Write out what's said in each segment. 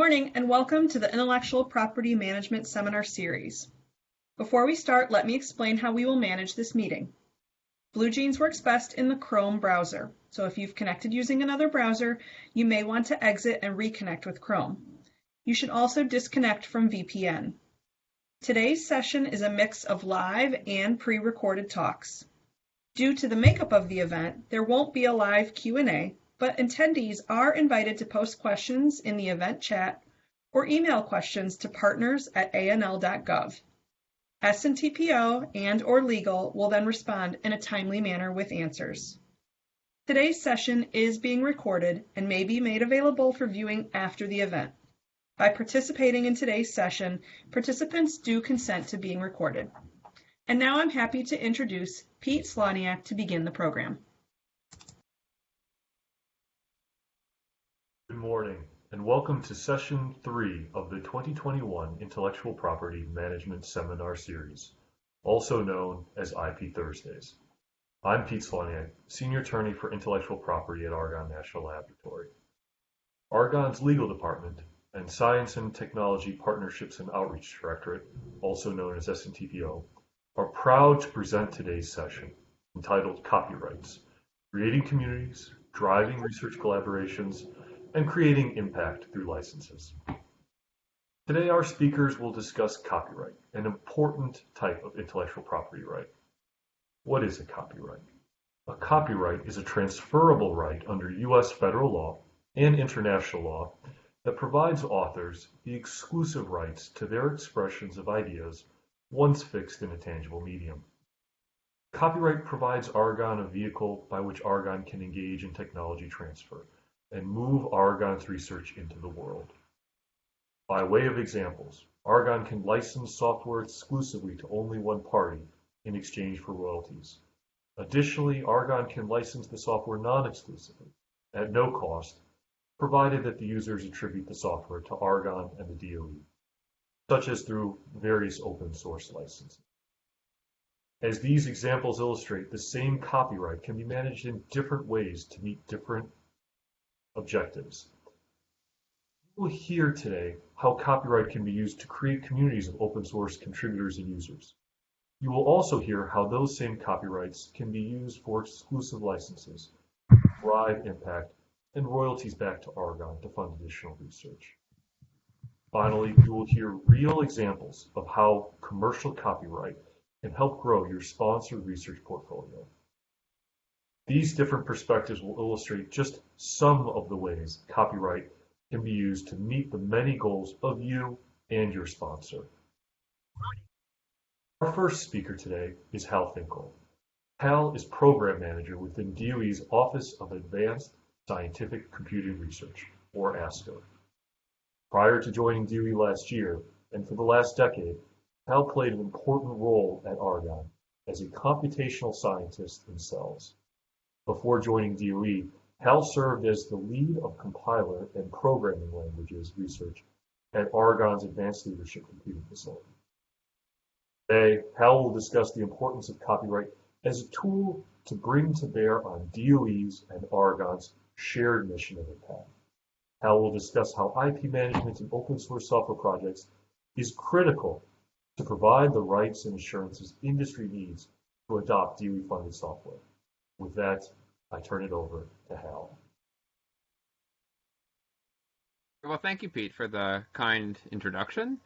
Morning and welcome to the Intellectual Property Management Seminar Series. Before we start, let me explain how we will manage this meeting. BlueJeans works best in the Chrome browser, so if you've connected using another browser, you may want to exit and reconnect with Chrome. You should also disconnect from VPN. Today's session is a mix of live and pre-recorded talks. Due to the makeup of the event, there won't be a live Q&A, but attendees are invited to post questions in the event chat or email questions to partners@anl.gov. S&TPO and/or legal will then respond in a timely manner with answers. Today's session is being recorded and may be made available for viewing after the event. By participating in today's session, participants do consent to being recorded. And now I'm happy to introduce Pete Sloniak to begin the program. Good morning, and welcome to Session 3 of the 2021 Intellectual Property Management Seminar Series, also known as IP Thursdays. I'm Pete Sloniak, Senior Attorney for Intellectual Property at Argonne National Laboratory. Argonne's Legal Department and Science and Technology Partnerships and Outreach Directorate, also known as S&TPO, are proud to present today's session, entitled Copyrights, Creating Communities, Driving Research Collaborations, and creating impact through licenses. Today, our speakers will discuss copyright, an important type of intellectual property right. What is a copyright? A copyright is a transferable right under U.S. federal law and international law that provides authors the exclusive rights to their expressions of ideas once fixed in a tangible medium. Copyright provides Argonne a vehicle by which Argonne can engage in technology transfer and move Argonne's research into the world. By way of examples, Argonne can license software exclusively to only one party in exchange for royalties. Additionally, Argonne can license the software non-exclusively, at no cost, provided that the users attribute the software to Argonne and the DOE, such as through various open source licenses. As these examples illustrate, the same copyright can be managed in different ways to meet different objectives. You will hear today how copyright can be used to create communities of open source contributors and users. You will also hear how those same copyrights can be used for exclusive licenses, drive impact, and royalties back to Argonne to fund additional research. Finally, you will hear real examples of how commercial copyright can help grow your sponsored research portfolio. These different perspectives will illustrate just some of the ways copyright can be used to meet the many goals of you and your sponsor. Our first speaker today is Hal Finkel. Hal is Program Manager within DOE's Office of Advanced Scientific Computing Research, or ASCO. Prior to joining DOE last year, and for the last decade, Hal played an important role at Argonne as a computational scientist in cells. Before joining DOE, Hal served as the lead of compiler and programming languages research at Argonne's Advanced Leadership Computing Facility. Today, Hal will discuss the importance of copyright as a tool to bring to bear on DOE's and Argonne's shared mission of impact. Hal will discuss how IP management in open source software projects is critical to provide the rights and assurances industry needs to adopt DOE-funded software. With that, I turn it over to Hal. Well, thank you, Pete, for the kind introduction.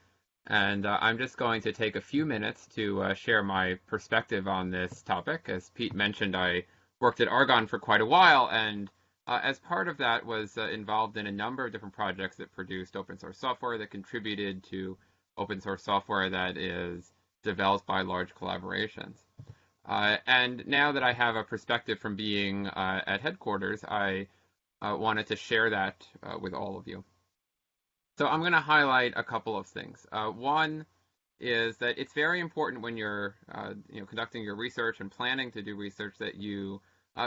And I'm just going to take a few minutes to share my perspective on this topic. As Pete mentioned, I worked at Argonne for quite a while, and as part of that was involved in a number of different projects that produced open source software that contributed to open source software that is developed by large collaborations. And now that I have a perspective from being at headquarters, I wanted to share that with all of you. So I'm going to highlight a couple of things. One is that it's very important when you're conducting your research and planning to do research that you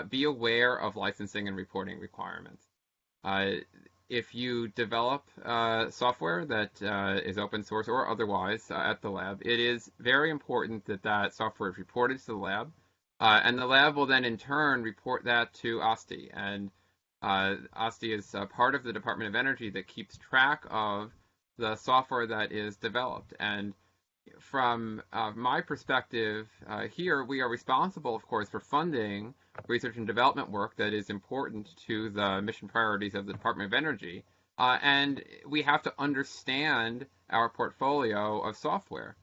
be aware of licensing and reporting requirements. If you develop software that is open source or otherwise at the lab, it is very important that that software is reported to the lab, and the lab will then in turn report that to OSTI. And ASTI is part of the Department of Energy that keeps track of the software that is developed. And from my perspective here, we are responsible, of course, for funding research and development work that is important to the mission priorities of the Department of Energy. And we have to understand our portfolio of software.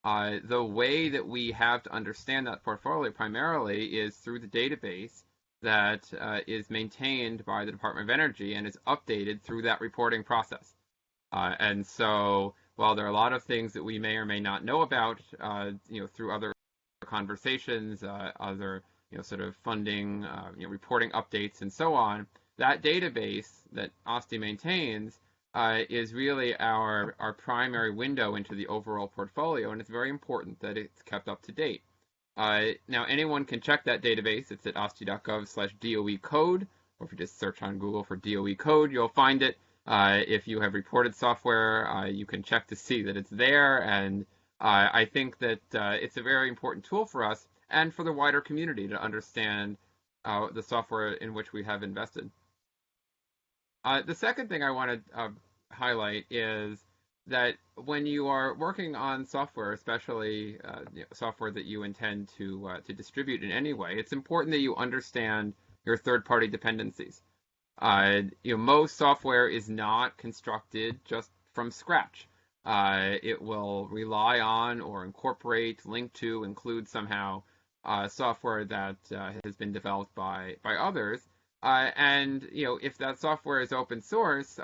The way that we have to understand that portfolio primarily is through the database that is maintained by the Department of Energy and is updated through that reporting process. And so while there are a lot of things that we may or may not know about, through other conversations, other, sort of funding, reporting updates and so on, that database that ASTI maintains is really our primary window into the overall portfolio, and it's very important that it's kept up to date. Now, anyone can check that database. It's at asti.gov/DOE code, or if you just search on Google for DOE code, you'll find it. If you have reported software, you can check to see that it's there, and I think that it's a very important tool for us and for the wider community to understand the software in which we have invested. The second thing I want to highlight is that when you are working on software, especially software that you intend to distribute in any way, it's important that you understand your third-party dependencies. Most software is not constructed just from scratch. It will rely on or incorporate, link to, include somehow software that has been developed by others. And if that software is open source,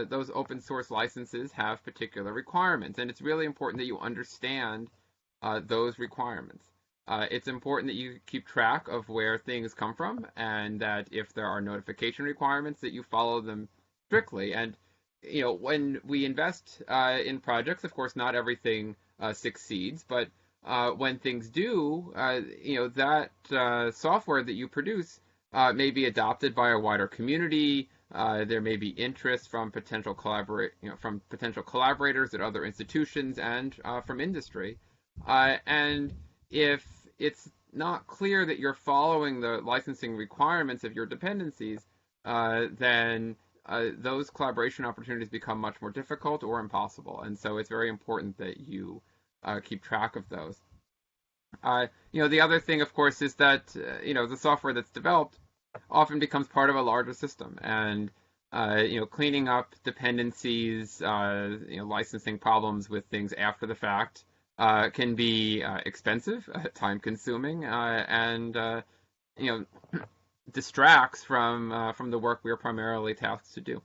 those open source licenses have particular requirements, and it's really important that you understand those requirements. It's important that you keep track of where things come from, and that if there are notification requirements, that you follow them strictly. And when we invest in projects, of course, not everything succeeds, but when things do, that software that you produce may be adopted by a wider community. There may be interest from potential collaborators at other institutions and from industry. And if it's not clear that you're following the licensing requirements of your dependencies, then those collaboration opportunities become much more difficult or impossible. And so it's very important that you keep track of those. The other thing, of course, is that the software that's developed often becomes part of a larger system, and cleaning up dependencies, licensing problems with things after the fact can be expensive, time-consuming, and distracts from the work we are primarily tasked to do.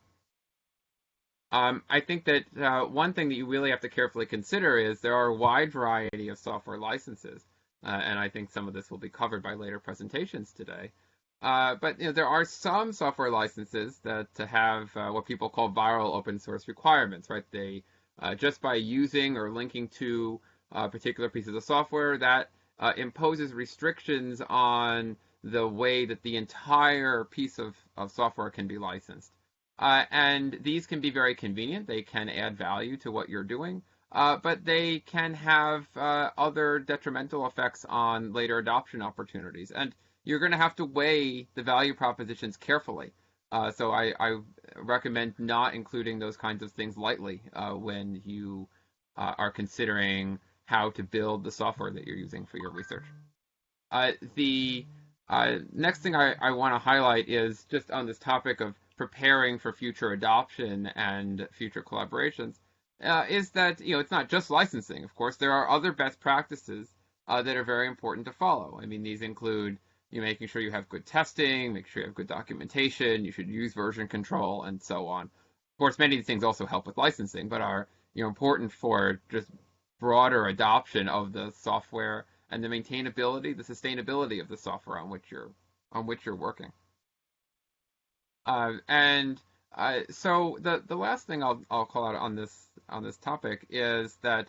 I think that one thing that you really have to carefully consider is there are a wide variety of software licenses, and I think some of this will be covered by later presentations today. But there are some software licenses that have what people call viral open source requirements, right? They just by using or linking to particular pieces of software, that imposes restrictions on the way that the entire piece of software can be licensed. And these can be very convenient. They can add value to what you're doing, but they can have other detrimental effects on later adoption opportunities. And you're going to have to weigh the value propositions carefully. So I recommend not including those kinds of things lightly when you are considering how to build the software that you're using for your research. The next thing I want to highlight is just on this topic of preparing for future adoption and future collaborations, is that it's not just licensing. Of course, there are other best practices that are very important to follow. I mean, these include making sure you have good testing, make sure you have good documentation, you should use version control, and so on. Of course, many of these things also help with licensing, but are important for just broader adoption of the software and the maintainability, the sustainability of the software on which you're working. So the last thing I'll call out on this topic is that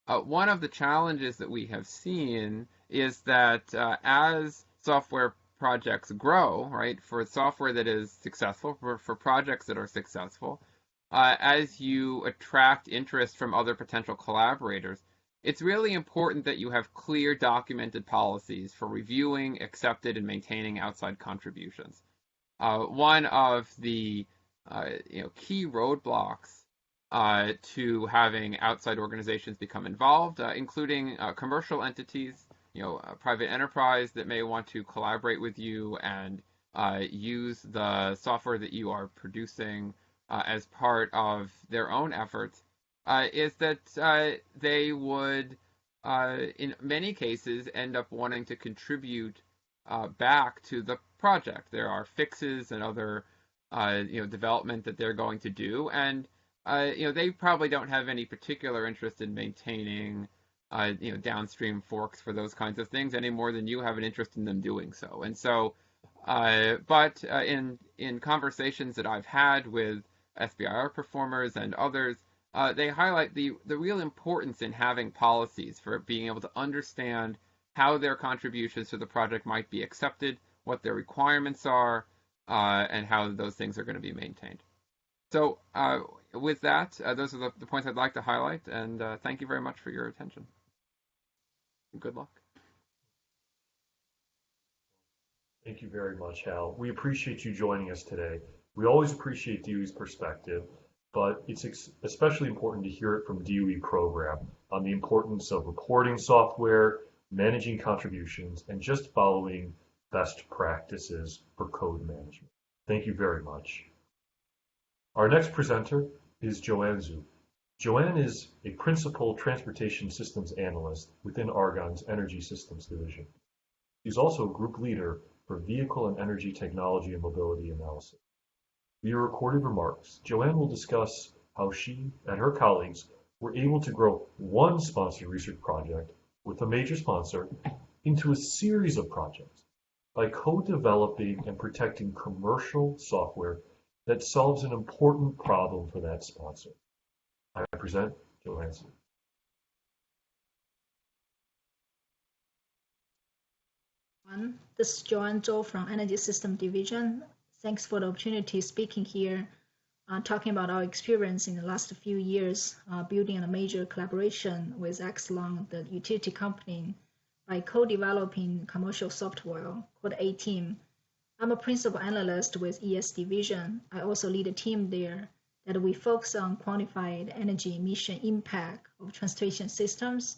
one of the challenges that we have seen is that as software projects grow, right, for software that is successful, for projects that are successful, as you attract interest from other potential collaborators, it's really important that you have clear documented policies for reviewing, accepted, and maintaining outside contributions. one of the key roadblocks to having outside organizations become involved, including commercial entities, private enterprise that may want to collaborate with you and use the software that you are producing as part of their own efforts, is that they would, in many cases, end up wanting to contribute back to the project. There are fixes and other development that they're going to do, and they probably don't have any particular interest in maintaining downstream forks for those kinds of things any more than you have an interest in them doing so. And so, but in conversations that I've had with SBIR performers and others, they highlight the real importance in having policies for being able to understand how their contributions to the project might be accepted, what their requirements are, and how those things are going to be maintained. So with that, those are the points I'd like to highlight, and thank you very much for your attention. Good luck. Thank you very much, Hal. We appreciate you joining us today. We always appreciate DOE's perspective, but it's especially important to hear it from DOE program on the importance of reporting software, managing contributions, and just following best practices for code management. Thank you very much. Our next presenter is Joanne Zhu. Joanne is a principal transportation systems analyst within Argonne's Energy Systems Division. She's also a group leader for vehicle and energy technology and mobility analysis. Via recorded remarks, Joanne will discuss how she and her colleagues were able to grow one sponsored research project with a major sponsor into a series of projects by co-developing and protecting commercial software that solves an important problem for that sponsor. I present Joanne Zhu. This is Joanne Zhou from Energy System Division. Thanks for the opportunity speaking here, talking about our experience in the last few years building a major collaboration with EXELON, the utility company, by co-developing commercial software called ATEAM. I'm a principal analyst with ES Division. I also lead a team there that we focus on quantified energy emission impact of transportation systems,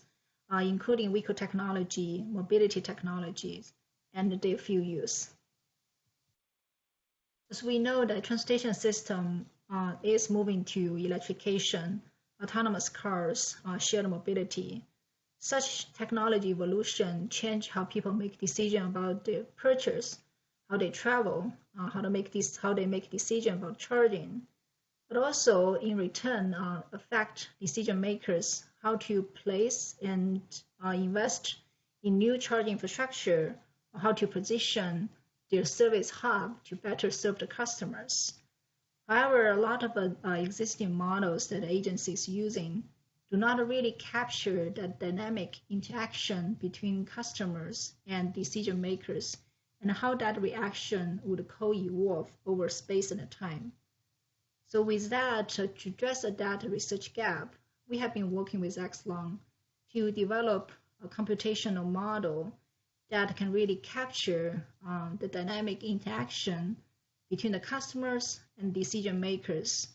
including vehicle technology, mobility technologies, and their fuel use. As we know, the transportation system is moving to electrification, autonomous cars, shared mobility. Such technology evolution change how people make decisions about their purchase, how they travel, how they make decisions about charging, but also in return affect decision makers how to place and invest in new charging infrastructure, or how to position their service hub to better serve the customers. However, a lot of existing models that agencies using do not really capture the dynamic interaction between customers and decision makers and how that reaction would co-evolve over space and time. So with that, to address that research gap, we have been working with EXELON to develop a computational model that can really capture the dynamic interaction between the customers and decision makers,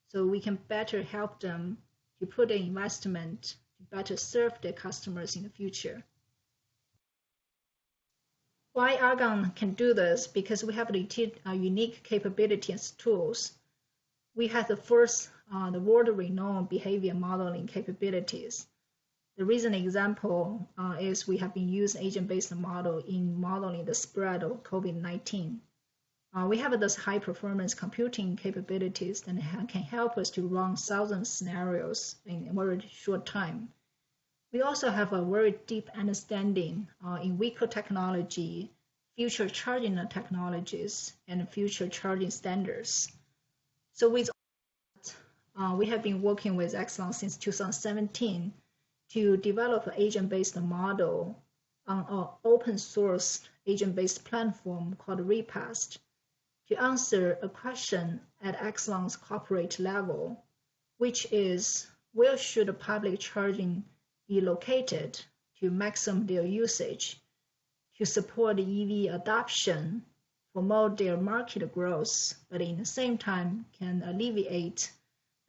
so we can better help them to put the investment to better serve their customers in the future. Why Argonne can do this? Because we have a unique capability and tools. We have the first, the world-renowned behavior modeling capabilities. The recent example is we have been using agent-based model in modeling the spread of COVID-19. We have those high-performance computing capabilities that can help us to run thousands of scenarios in a very short time. We also have a very deep understanding in vehicle technology, future charging technologies, and future charging standards. So with that, we have been working with EXELON since 2017 to develop an agent-based model on an open-source agent-based platform called REPAST to answer a question at EXELON's corporate level, which is, where should public charging be located to maximum their usage to support EV adoption promote their market growth, but in the same time can alleviate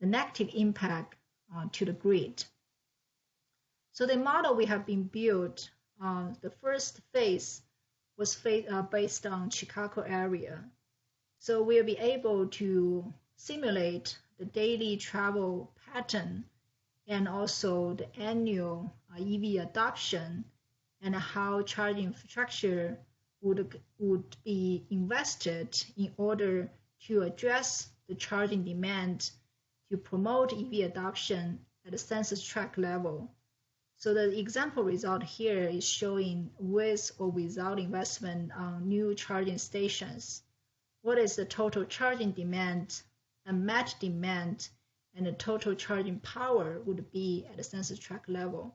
the negative impact to the grid. So the model we have been built, the first phase was based on Chicago area. So we'll be able to simulate the daily travel pattern and also the annual EV adoption and how charging infrastructure would be invested in order to address the charging demand to promote EV adoption at the census tract level. So the example result here is showing with or without investment on new charging stations. What is the total charging demand and match demand and the total charging power would be at the census tract level.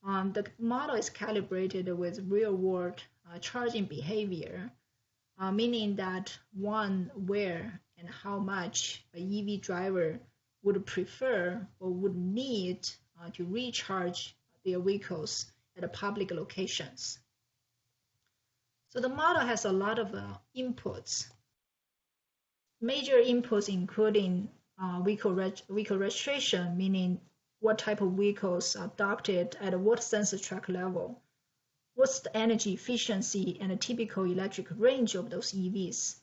The model is calibrated with real-world charging behavior, meaning that where and how much an EV driver would prefer or would need to recharge their vehicles at the public locations. So the model has a lot of inputs. Major inputs including vehicle registration, meaning what type of vehicles are adopted at what census tract level, what's the energy efficiency and the typical electric range of those EVs.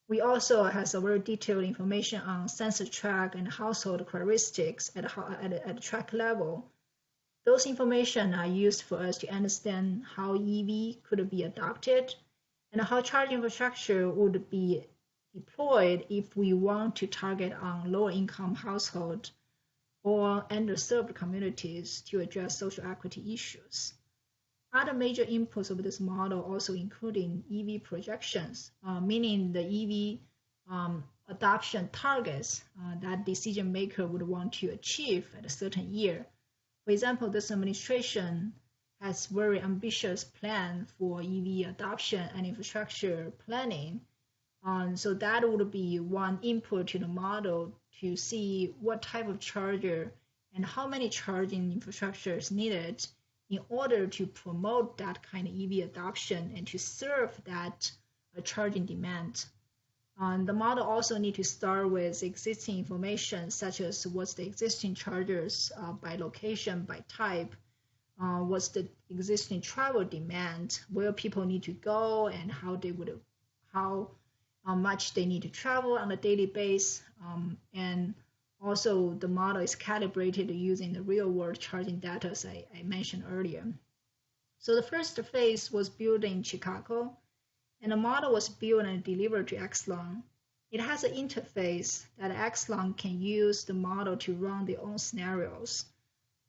We also have a very detailed information on census tract and household characteristics at the tract level. Those information are used for us to understand how EV could be adopted and how charging infrastructure would be deployed if we want to target on lower income households or underserved communities to address social equity issues. Other major inputs of this model also including EV projections, meaning the EV adoption targets that decision maker would want to achieve at a certain year. For example, this administration has very ambitious plan for EV adoption and infrastructure planning. So that would be one input to the model to see what type of charger and how many charging infrastructure is needed in order to promote that kind of EV adoption and to serve that charging demand. The model also needs to start with existing information such as what's the existing chargers by location, by type, what's the existing travel demand, where people need to go and how much they need to travel on a daily basis, and also the model is calibrated using the real-world charging data as I mentioned earlier. So the first phase was built in Chicago, and the model was built and delivered to EXELON. It has an interface that EXELON can use the model to run their own scenarios.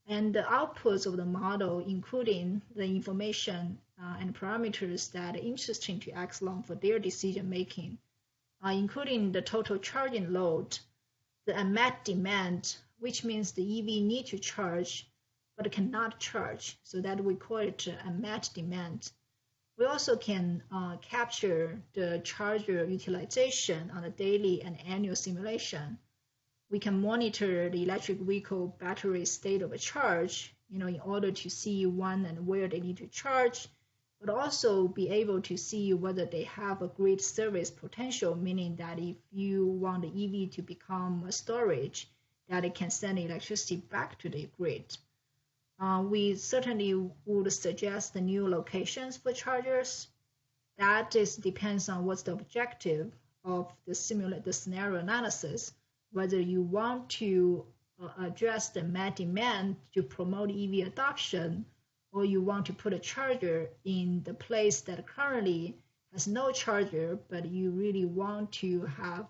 And the outputs of the model, including the information and parameters that are interesting to EXELON for their decision making, including the total charging load, the unmet demand, which means the EV need to charge but cannot charge, so that we call it unmet demand. We also can capture the charger utilization on a daily and annual simulation. We can monitor the electric vehicle battery state of a charge, in order to see when and where they need to charge, but also be able to see whether they have a grid service potential, meaning that if you want the EV to become a storage, that it can send electricity back to the grid. We certainly would suggest the new locations for chargers. That depends on what's the objective of the scenario analysis, whether you want to address the met demand to promote EV adoption, or you want to put a charger in the place that currently has no charger, but you really want to have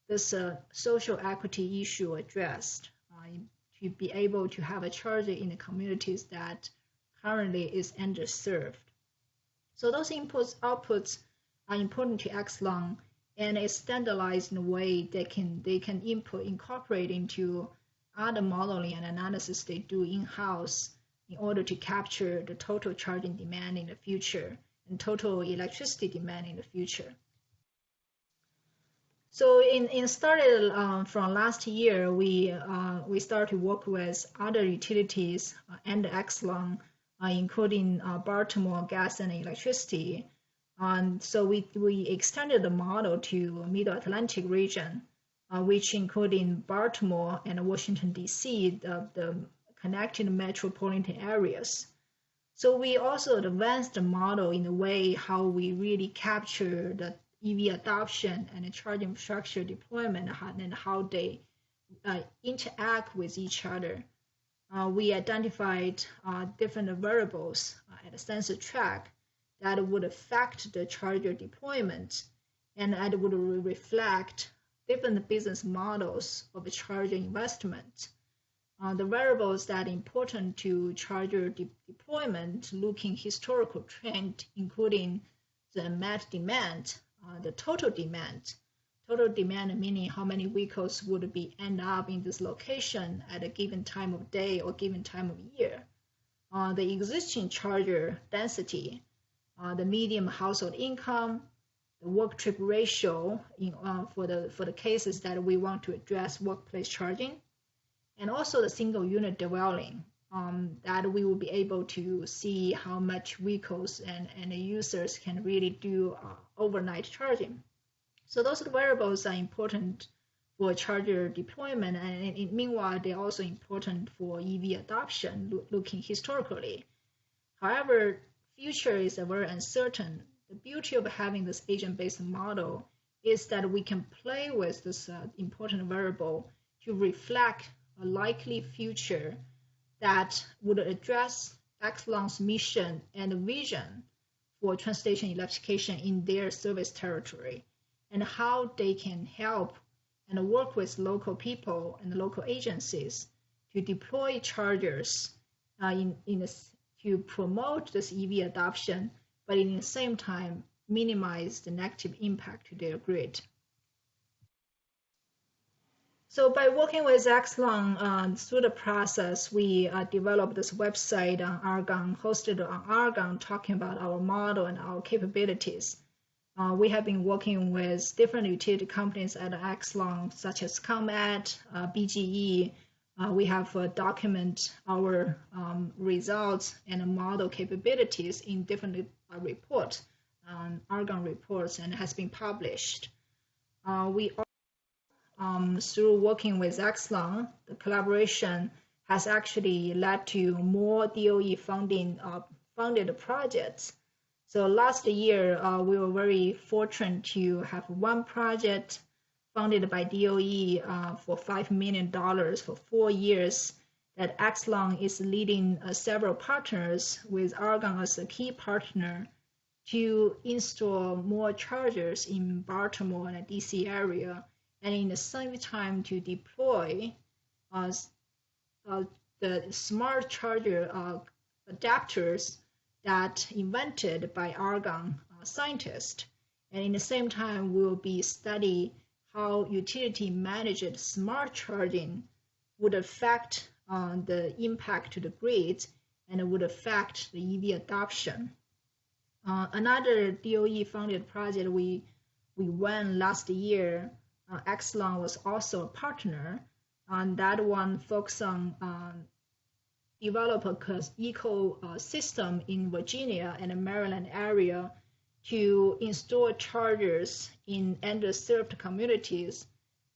this social equity issue addressed, to be able to have a charger in the communities that currently is underserved. So those outputs are important to EXELON, and it's standardized in a way they can incorporate into other modeling and analysis they do in-house in order to capture the total charging demand in the future and total electricity demand in the future. So in started from last year, we started to work with other utilities and EXELON, including Baltimore Gas and Electricity, So we extended the model to Middle Atlantic region, which including Baltimore and Washington, D.C., the connected metropolitan areas. So we also advanced the model in a way how we really capture the EV adoption and the charging infrastructure deployment and how they interact with each other. We identified different variables at the sensor track that would affect the charger deployment, and that would reflect different business models of charger investment. The variables that are important to charger deployment, looking historical trend, including the met demand, the total demand meaning how many vehicles would be end up in this location at a given time of day or given time of year. The existing charger density, the median household income, the work trip ratio for the cases that we want to address workplace charging, and also the single unit dwelling, that we will be able to see how much vehicles and the users can really do overnight charging. So those variables are important for charger deployment, and meanwhile, they're also important for EV adoption, looking historically. However, future is very uncertain. The beauty of having this agent-based model is that we can play with this important variable to reflect a likely future that would address EXELON'S mission and vision for transportation electrification in their service territory, and how they can help and work with local people and local agencies to deploy chargers to promote this EV adoption, but in the same time minimize the negative impact to their grid. So by working with EXELON through the process, we developed this website on Argonne, hosted on Argonne, talking about our model and our capabilities. We have been working with different utility companies at EXELON, such as ComEd, BGE. We have documented our results and model capabilities in different reports, Argonne reports, and has been published. Through working with EXELON, the collaboration has actually led to more DOE funded projects. So last year, we were very fortunate to have one project funded by DOE for $5 million for 4 years, that EXELON is leading several partners with Argonne as a key partner to install more chargers in Baltimore and the DC area, and in the same time to deploy the smart charger adapters that invented by Argonne scientists. And in the same time, we'll be studying how utility managed smart charging would affect the impact to the grid and would affect the EV adoption. Another DOE-funded project we won last year, EXELON was also a partner. On that one, focused on develop an ecosystem in Virginia and the Maryland area to install chargers in underserved communities,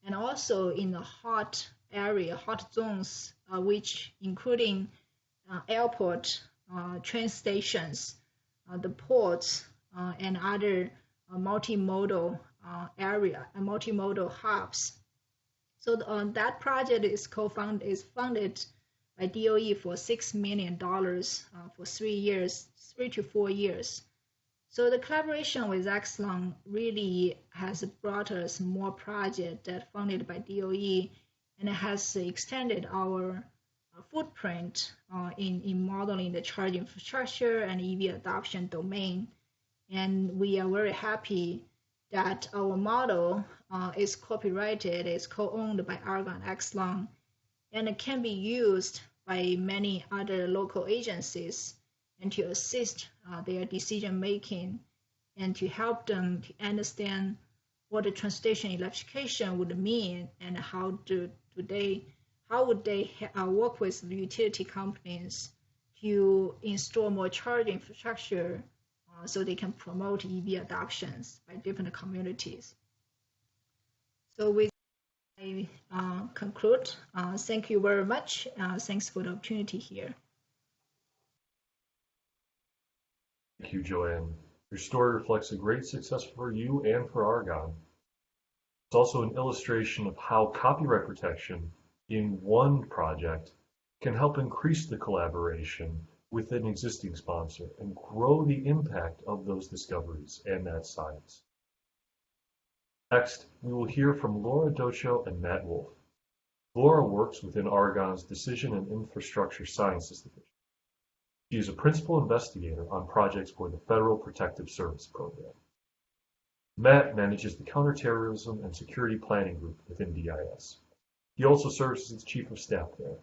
and also in the hot zones, which including airport, train stations, the ports, and other multimodal multimodal hubs. So that project is funded by DOE for $6 million for 3 to 4 years. So the collaboration with EXELON really has brought us more projects that funded by DOE, and it has extended our footprint in modeling the charging infrastructure and EV adoption domain. And we are very happy that our model is copyrighted, is co-owned by Argonne EXELON, and it can be used by many other local agencies and to assist their decision making and to help them to understand what the transportation electrification would mean, and how would they work with the utility companies to install more charging infrastructure so they can promote EV adoptions by different communities. So with I conclude. Thank you very much. Thanks for the opportunity here. Thank you, Joanne. Your story reflects a great success for you and for Argonne. It's also an illustration of how copyright protection in one project can help increase the collaboration with an existing sponsor and grow the impact of those discoveries and that science. Next, we will hear from Laura Docho and Matt Wolf. Laura works within Argonne's Decision and Infrastructure Sciences Division. She is a principal investigator on projects for the Federal Protective Service Program. Matt manages the Counterterrorism and Security Planning Group within DIS. He also serves as its Chief of Staff there.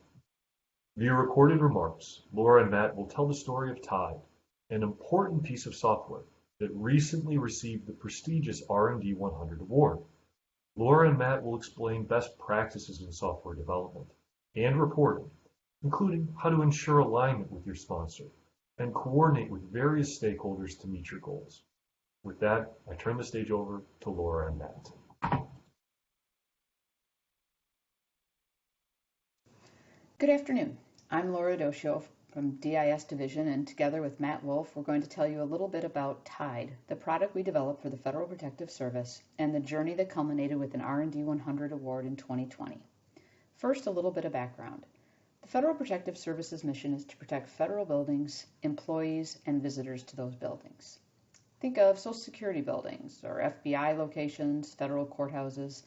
Via recorded remarks, Laura and Matt will tell the story of TIDE, an important piece of software that recently received the prestigious R&D 100 award. Laura and Matt will explain best practices in software development and reporting, including how to ensure alignment with your sponsor and coordinate with various stakeholders to meet your goals. With that, I turn the stage over to Laura and Matt. Good afternoon. I'm Laura Docho from DIS Division, and together with Matt Wolf, we're going to tell you a little bit about TIDE, the product we developed for the Federal Protective Service, and the journey that culminated with an R&D 100 award in 2020. First, a little bit of background. The Federal Protective Service's mission is to protect federal buildings, employees, and visitors to those buildings. Think of Social Security buildings or FBI locations, federal courthouses.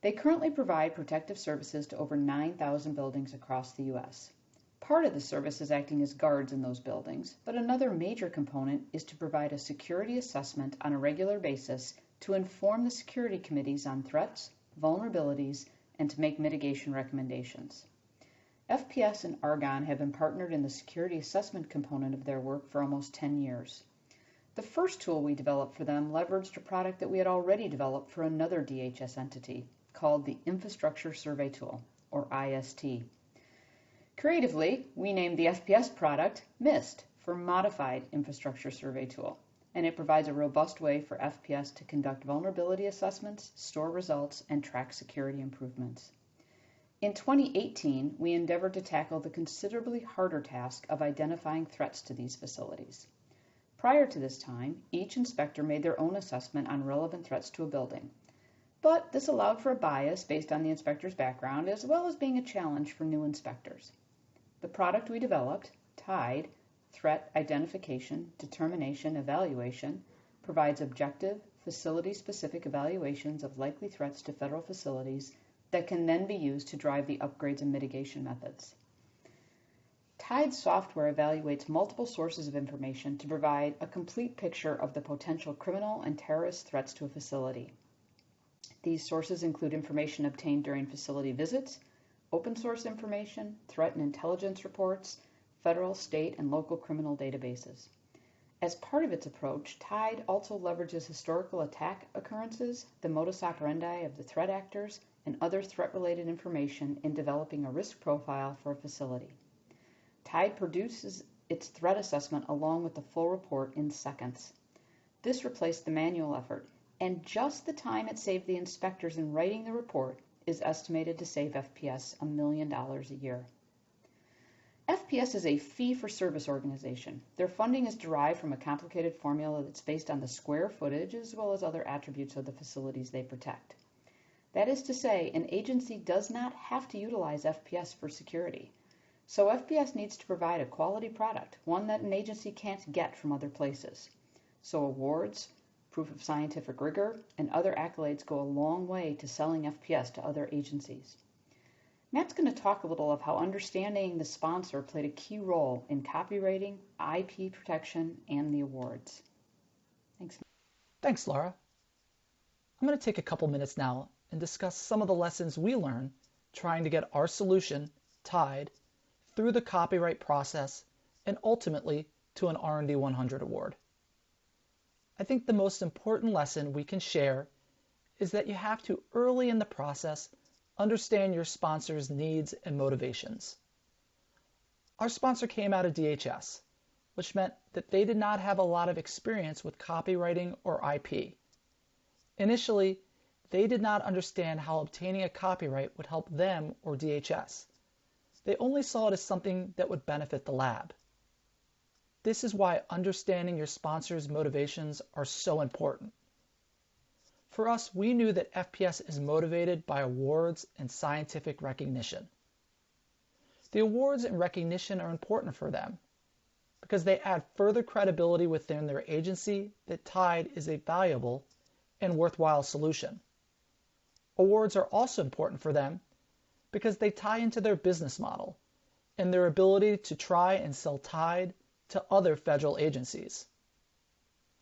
They currently provide protective services to over 9,000 buildings across the U.S. Part of the service is acting as guards in those buildings, but another major component is to provide a security assessment on a regular basis to inform the security committees on threats, vulnerabilities, and to make mitigation recommendations. FPS and Argonne have been partnered in the security assessment component of their work for almost 10 years. The first tool we developed for them leveraged a product that we had already developed for another DHS entity called the Infrastructure Survey Tool, or IST. Creatively, we named the FPS product MIST for Modified Infrastructure Survey Tool, and it provides a robust way for FPS to conduct vulnerability assessments, store results, and track security improvements. In 2018, we endeavored to tackle the considerably harder task of identifying threats to these facilities. Prior to this time, each inspector made their own assessment on relevant threats to a building, but this allowed for a bias based on the inspector's background as well as being a challenge for new inspectors. The product we developed, TIDE, Threat Identification, Determination, Evaluation, provides objective, facility-specific evaluations of likely threats to federal facilities that can then be used to drive the upgrades and mitigation methods. TIDE software evaluates multiple sources of information to provide a complete picture of the potential criminal and terrorist threats to a facility. These sources include information obtained during facility visits, open source information, threat and intelligence reports, federal, state, and local criminal databases. As part of its approach, TIDE also leverages historical attack occurrences, the modus operandi of the threat actors, and other threat-related information in developing a risk profile for a facility. TIDE produces its threat assessment along with the full report in seconds. This replaced the manual effort, and just the time it saved the inspectors in writing the report is estimated to save FPS $1 million a year. FPS is a fee-for-service organization. Their funding is derived from a complicated formula that's based on the square footage as well as other attributes of the facilities they protect. That is to say, an agency does not have to utilize FPS for security. So FPS needs to provide a quality product, one that an agency can't get from other places. So awards, proof of scientific rigor, and other accolades go a long way to selling FPS to other agencies. Matt's going to talk a little of how understanding the sponsor played a key role in copywriting, IP protection, and the awards. Thanks. Thanks, Laura. I'm going to take a couple minutes now and discuss some of the lessons we learned trying to get our solution, TIDE, through the copyright process and ultimately to an R&D 100 award. I think the most important lesson we can share is that you have to, early in the process, understand your sponsor's needs and motivations. Our sponsor came out of DHS, which meant that they did not have a lot of experience with copywriting or IP. Initially, they did not understand how obtaining a copyright would help them or DHS. They only saw it as something that would benefit the lab. This is why understanding your sponsor's motivations are so important. For us, we knew that FPS is motivated by awards and scientific recognition. The awards and recognition are important for them because they add further credibility within their agency that TIDE is a valuable and worthwhile solution. Awards are also important for them because they tie into their business model and their ability to try and sell TIDE to other federal agencies.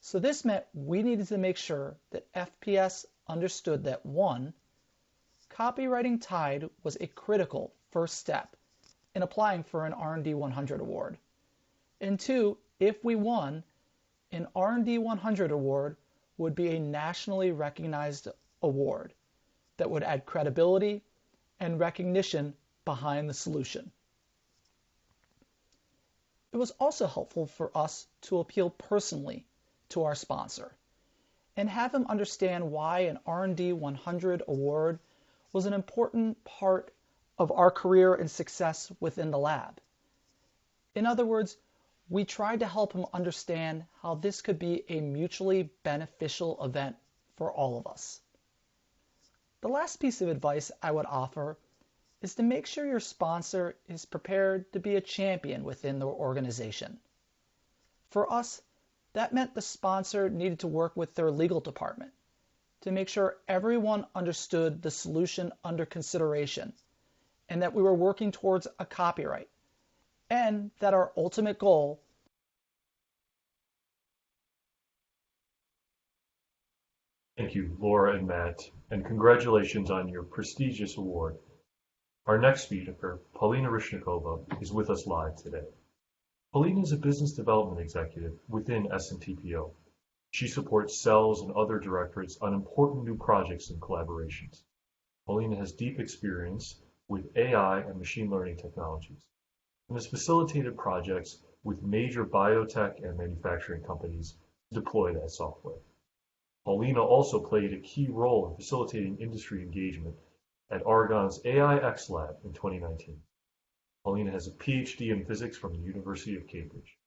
So this meant we needed to make sure that FPS understood that 1, copywriting TIDE was a critical first step in applying for an R&D 100 award. And 2, if we won, an R&D 100 award would be a nationally recognized award that would add credibility and recognition behind the solution. It was also helpful for us to appeal personally to our sponsor and have him understand why an R&D 100 award was an important part of our career and success within the lab. In other words, we tried to help him understand how this could be a mutually beneficial event for all of us. The last piece of advice I would offer is to make sure your sponsor is prepared to be a champion within the organization. For us, that meant the sponsor needed to work with their legal department to make sure everyone understood the solution under consideration and that we were working towards a copyright, and that our ultimate goal Thank you, Laura and Matt, and congratulations on your prestigious award. Our next speaker, Paulina Ryshnikova, is with us live today. Paulina is a business development executive within SNTPO. She supports cells and other directorates on important new projects and collaborations. Paulina has deep experience with AI and machine learning technologies and has facilitated projects with major biotech and manufacturing companies to deploy that software. Paulina also played a key role in facilitating industry engagement at Argonne's AIX lab in 2019. Paulina has a PhD in physics from the University of Cambridge.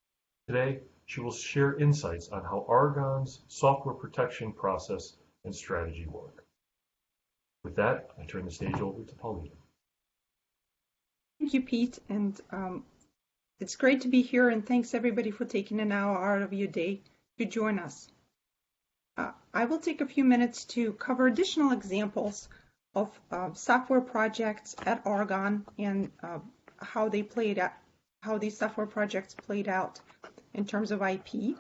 Today, she will share insights on how Argonne's software protection process and strategy work. With that, I turn the stage over to Paulina. Thank you, Pete, and it's great to be here, and thanks everybody for taking an hour out of your day to join us. I will take a few minutes to cover additional examples of software projects at Argonne and how these software projects played out in terms of IP.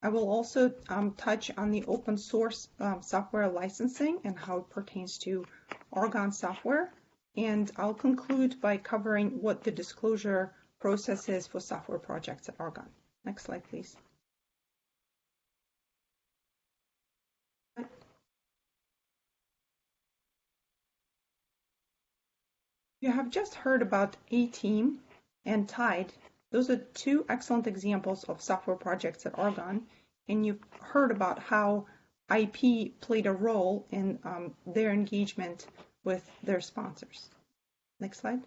I will also touch on the open source software licensing and how it pertains to Argonne software. And I'll conclude by covering what the disclosure process is for software projects at Argonne. Next slide, please. You have just heard about ATEAM and TIDE. Those are two excellent examples of software projects at Argonne, and you've heard about how IP played a role in their engagement with their sponsors. Next slide.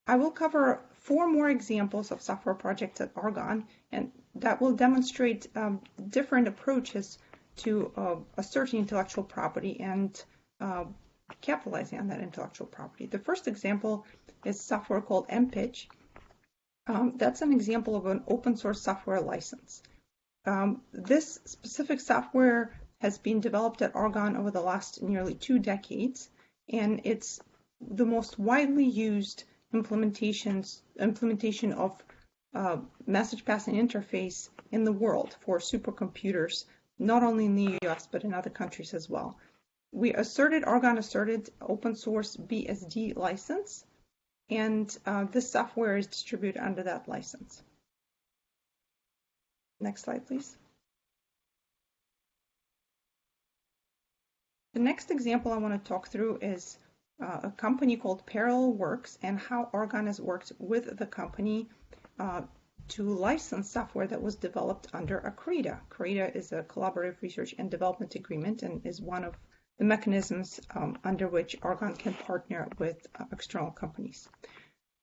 I will cover 4 more examples of software projects at Argonne, and that will demonstrate different approaches to asserting intellectual property and capitalizing on that intellectual property. The first example is software called MPICH. That's an example of an open source software license. This specific software has been developed at Argonne over the last nearly 2 decades, and it's the most widely used implementation of message passing interface in the world for supercomputers, not only in the US but in other countries as well. Argonne asserted open source BSD license, and this software is distributed under that license. Next slide, please. The next example I want to talk through is a company called Parallel Works and how Argonne has worked with the company to license software that was developed under a CRADA. CRADA is a collaborative research and development agreement and is one of the mechanisms under which Argonne can partner with external companies.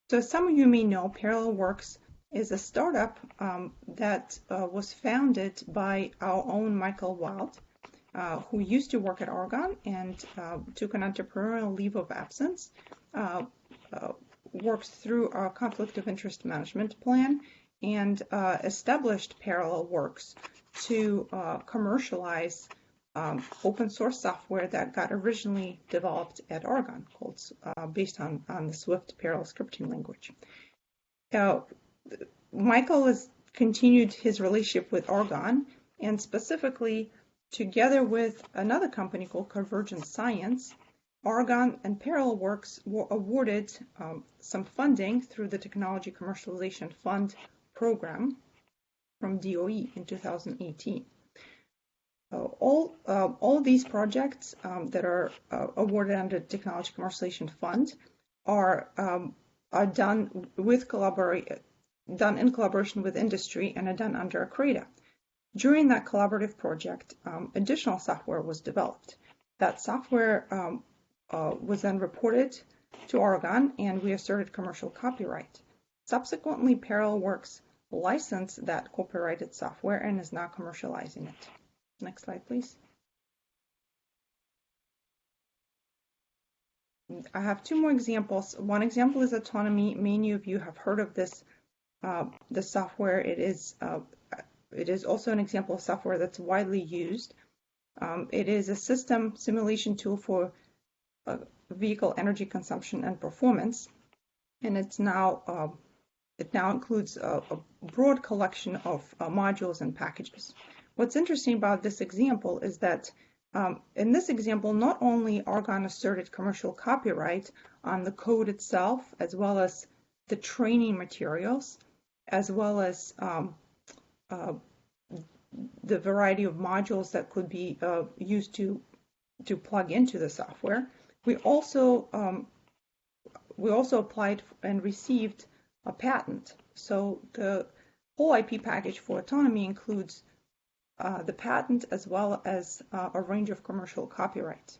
So some of you may know Parallel Works is a startup that was founded by our own Michael Wild, who used to work at Argonne and took an entrepreneurial leave of absence, worked through our conflict of interest management plan, and established Parallel Works to commercialize open source software that got originally developed at Argonne, based on the Swift parallel scripting language. Michael has continued his relationship with Argonne, and specifically, together with another company called Convergent Science, Argonne and Parallel Works were awarded some funding through the Technology Commercialization Fund program from DOE in 2018. All these projects that are awarded under the Technology Commercialization Fund are done in collaboration with industry and are done under a CRADA. During that collaborative project, additional software was developed. That software was then reported to Argonne, and we asserted commercial copyright. Subsequently, Parallel Works licensed that copyrighted software and is now commercializing it. Next slide, please. I have two more examples. One example is AUTONOMIE. Many of you have heard of this software. It is also an example of software that's widely used. It is a system simulation tool for vehicle energy consumption and performance, and it now includes a broad collection of modules and packages. What's interesting about this example is that in this example, not only Argonne asserted commercial copyright on the code itself, as well as the training materials, as well as the variety of modules that could be used to plug into the software. We also applied and received a patent. So the whole IP package for AUTONOMIE includes the patent as well as a range of commercial copyrights.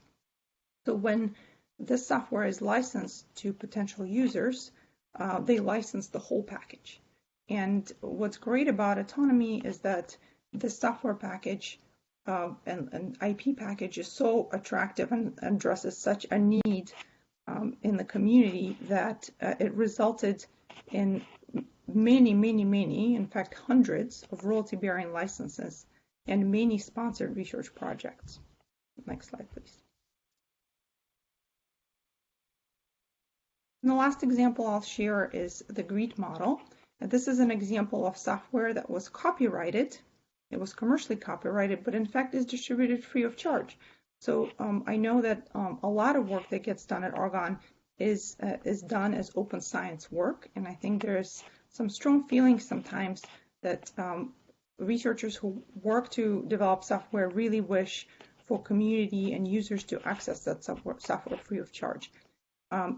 So when this software is licensed to potential users, they license the whole package. And what's great about AUTONOMIE is that this software package and IP package is so attractive and addresses such a need in the community that it resulted in many, in fact, hundreds of royalty-bearing licenses and many sponsored research projects. Next slide, please. And the last example I'll share is the GREET model. And this is an example of software that was copyrighted. It was commercially copyrighted, but in fact is distributed free of charge. So I know that a lot of work that gets done at Argonne is done as open science work, and I think there's some strong feelings sometimes that researchers who work to develop software really wish for community and users to access that software free of charge.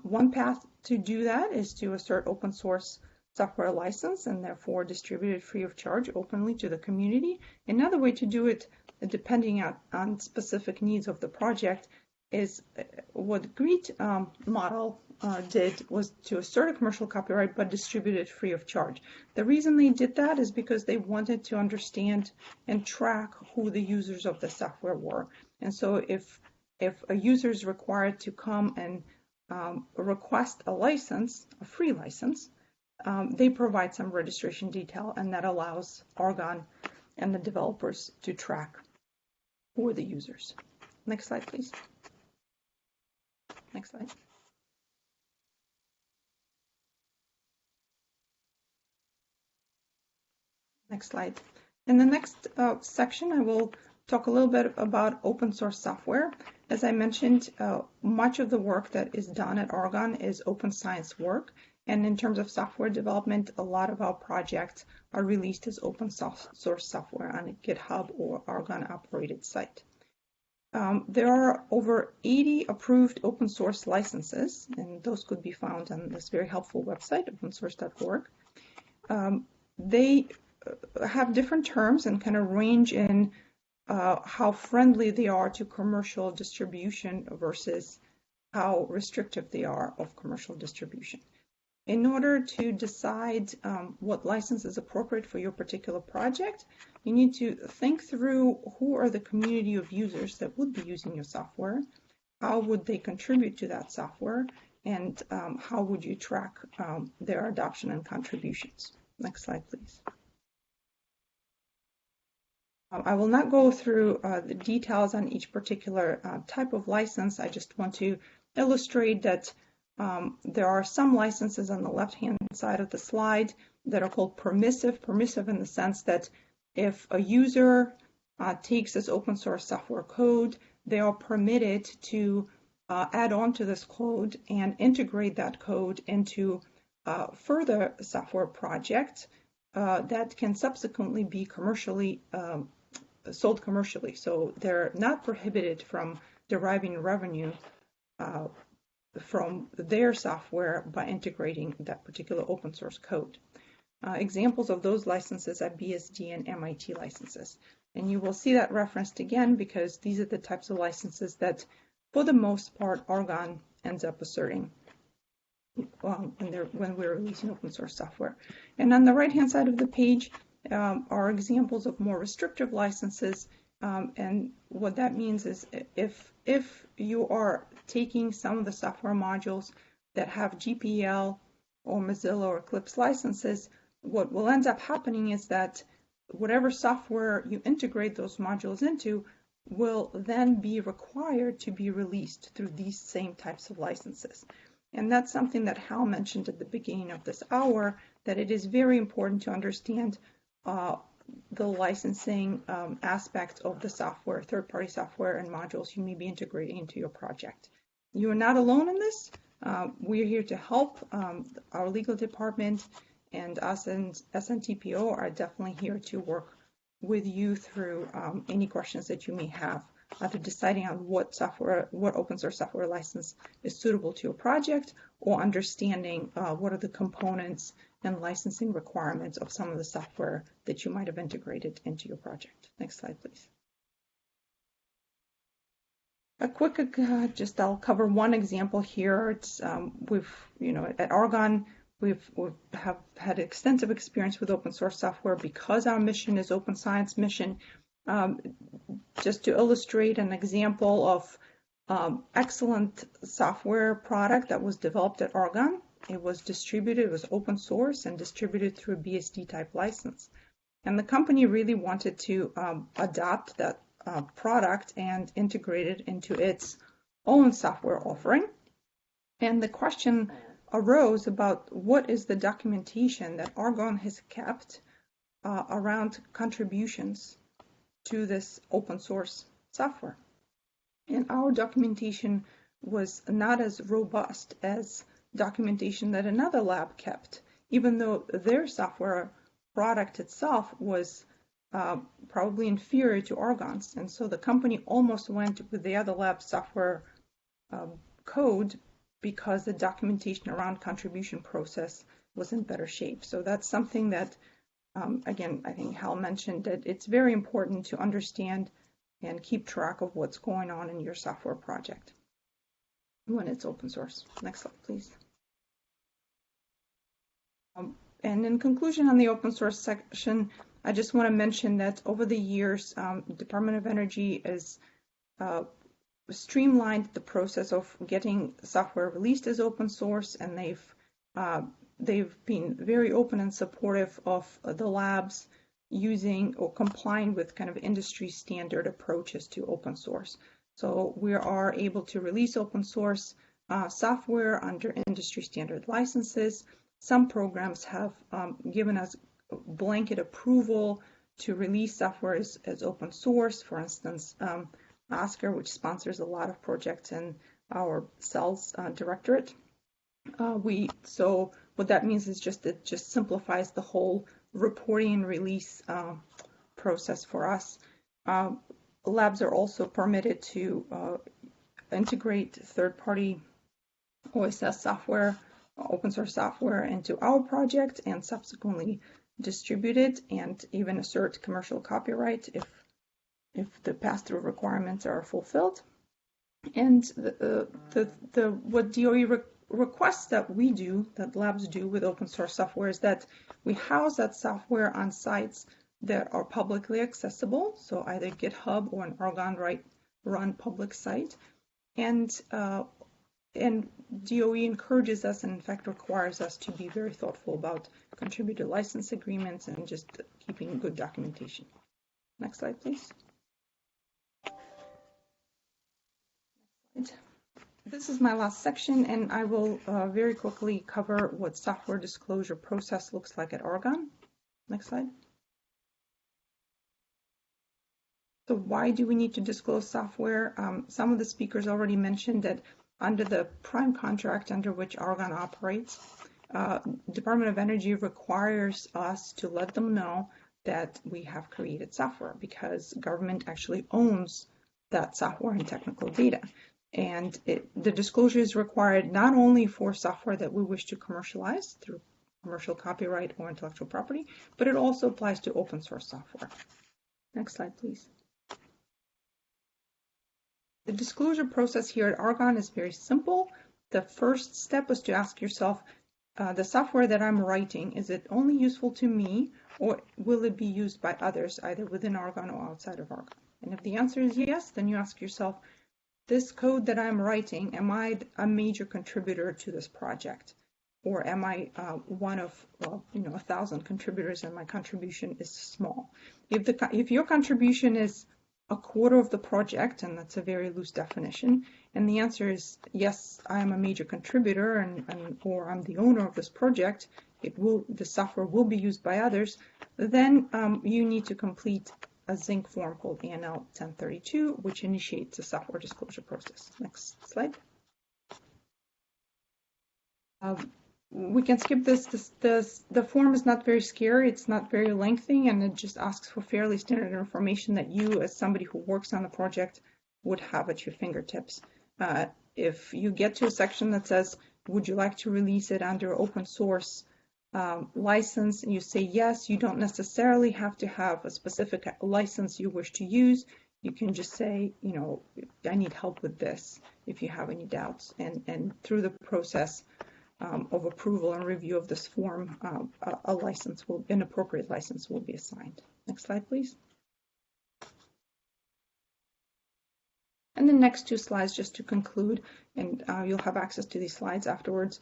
One path to do that is to assert open source software license and therefore distribute it free of charge openly to the community. Another way to do it, depending on specific needs of the project, is what GREET model did was to assert a commercial copyright but distribute it free of charge. The reason they did that is because they wanted to understand and track who the users of the software were. And so if a user is required to come and request a license, a free license, they provide some registration detail, and that allows Argonne and the developers to track who are the users. Next slide, please. Next slide. Next slide. In the next section, I will talk a little bit about open source software. As I mentioned, much of the work that is done at Argonne is open science work. And in terms of software development, a lot of our projects are released as open source software on a GitHub or Argonne operated site. There are over 80 approved open source licenses, and those could be found on this very helpful website, opensource.org. They have different terms and kind of range in how friendly they are to commercial distribution versus how restrictive they are of commercial distribution. In order to decide what license is appropriate for your particular project, you need to think through who are the community of users that would be using your software, how would they contribute to that software, and how would you track their adoption and contributions. Next slide, please. I will not go through the details on each particular type of license. I just want to illustrate that there are some licenses on the left-hand side of the slide that are called permissive in the sense that if a user takes this open source software code, they are permitted to add on to this code and integrate that code into further software projects that can subsequently be commercially sold commercially. So they're not prohibited from deriving revenue from their software by integrating that particular open source code. Examples of those licenses are BSD and MIT licenses. And you will see that referenced again because these are the types of licenses that, for the most part, Argonne ends up asserting when we're releasing open source software. And on the right-hand side of the page are examples of more restrictive licenses. And what that means is if you are taking some of the software modules that have GPL or Mozilla or Eclipse licenses, what will end up happening is that whatever software you integrate those modules into will then be required to be released through these same types of licenses. And that's something that Hal mentioned at the beginning of this hour, that it is very important to understand the licensing aspect of the software, third-party software and modules you may be integrating into your project. You are not alone in this. We're here to help. Our legal department and us and SNTPO are definitely here to work with you through any questions that you may have, either deciding on what open source software license is suitable to your project, or understanding what are the components and licensing requirements of some of the software that you might have integrated into your project. Next slide, please. A quick, I'll cover one example here. It's at Argonne, we have had extensive experience with open source software because our mission is open science mission. Just to illustrate an example of excellent software product that was developed at Argonne. It was distributed, it was open source and distributed through a BSD type license. And the company really wanted to adopt that product and integrate it into its own software offering. And the question arose about what is the documentation that Argonne has kept around contributions to this open source software. And our documentation was not as robust as documentation that another lab kept, even though their software product itself was probably inferior to Argonne's. And so the company almost went with the other lab's software code because the documentation around contribution process was in better shape. So that's something that, again, I think Hal mentioned that it's very important to understand and keep track of what's going on in your software project when it's open source. Next slide, please. And in conclusion on the open source section, I just want to mention that over the years, Department of Energy has streamlined the process of getting software released as open source, and they've been very open and supportive of the labs using or complying with kind of industry standard approaches to open source. So we are able to release open source software under industry standard licenses. Some programs have given us blanket approval to release software as open source. For instance, OSCAR, which sponsors a lot of projects in our CELS directorate. So what that means is it just simplifies the whole reporting and release process for us. labs are also permitted to integrate third-party OSS software, open source software into our project and subsequently distribute it and even assert commercial copyright if the pass-through requirements are fulfilled. And what DOE requests that we do, that labs do with open source software, is that we house that software on sites that are publicly accessible, so either GitHub or an Argonne run public site. And DOE encourages us and in fact requires us to be very thoughtful about contributor license agreements and just keeping good documentation. Next slide, please. This is my last section, and I will very quickly cover what software disclosure process looks like at Argonne. Next slide. So why do we need to disclose software? Some of the speakers already mentioned that under the prime contract under which Argonne operates, Department of Energy requires us to let them know that we have created software because government actually owns that software and technical data. And the disclosure is required not only for software that we wish to commercialize through commercial copyright or intellectual property, but it also applies to open source software. Next slide, please. The disclosure process here at Argonne is very simple. The first step is to ask yourself, the software that I'm writing, is it only useful to me or will it be used by others either within Argonne or outside of Argonne? And if the answer is yes, then you ask yourself, this code that I'm writing, am I a major contributor to this project? Or am I one of 1,000 contributors and my contribution is small? If your contribution is a quarter of the project, and that's a very loose definition, and the answer is yes, I am a major contributor or I'm the owner of this project, the software will be used by others, then you need to complete a Zinc form called ANL 1032, which initiates the software disclosure process. Next slide. We can skip this. The form is not very scary. It's not very lengthy, and it just asks for fairly standard information that you, as somebody who works on the project, would have at your fingertips. If you get to a section that says, would you like to release it under open source license, and you say yes, you don't necessarily have to have a specific license you wish to use. You can just say, I need help with this if you have any doubts. And through the process of approval and review of this form, an appropriate license will be assigned. Next slide, please. And the next two slides, just to conclude, and you'll have access to these slides afterwards,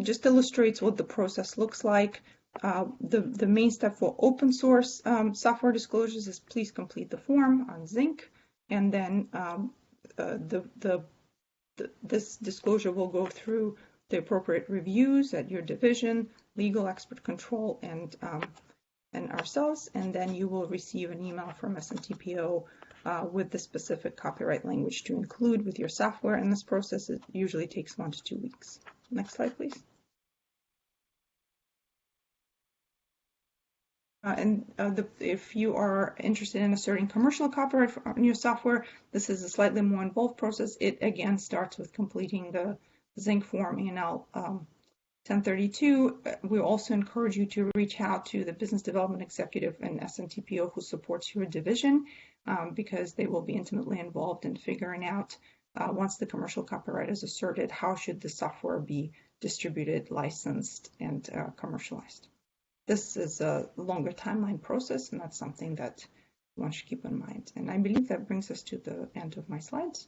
just illustrates what the process looks like. The main step for open source software disclosures is please complete the form on Zinc, and then this disclosure will go through the appropriate reviews at your division, legal, expert control, and ourselves, and then you will receive an email from SNTPO with the specific copyright language to include with your software. And this process usually takes 1 to 2 weeks. Next slide, please. If you are interested in asserting commercial copyright on your software, this is a slightly more involved process. It again starts with completing the Zinc form ANL 1032. We also encourage you to reach out to the business development executive and SNTPO who supports your division because they will be intimately involved in figuring out once the commercial copyright is asserted, how should the software be distributed, licensed, and commercialized. This is a longer timeline process, and that's something that one should keep in mind. And I believe that brings us to the end of my slides.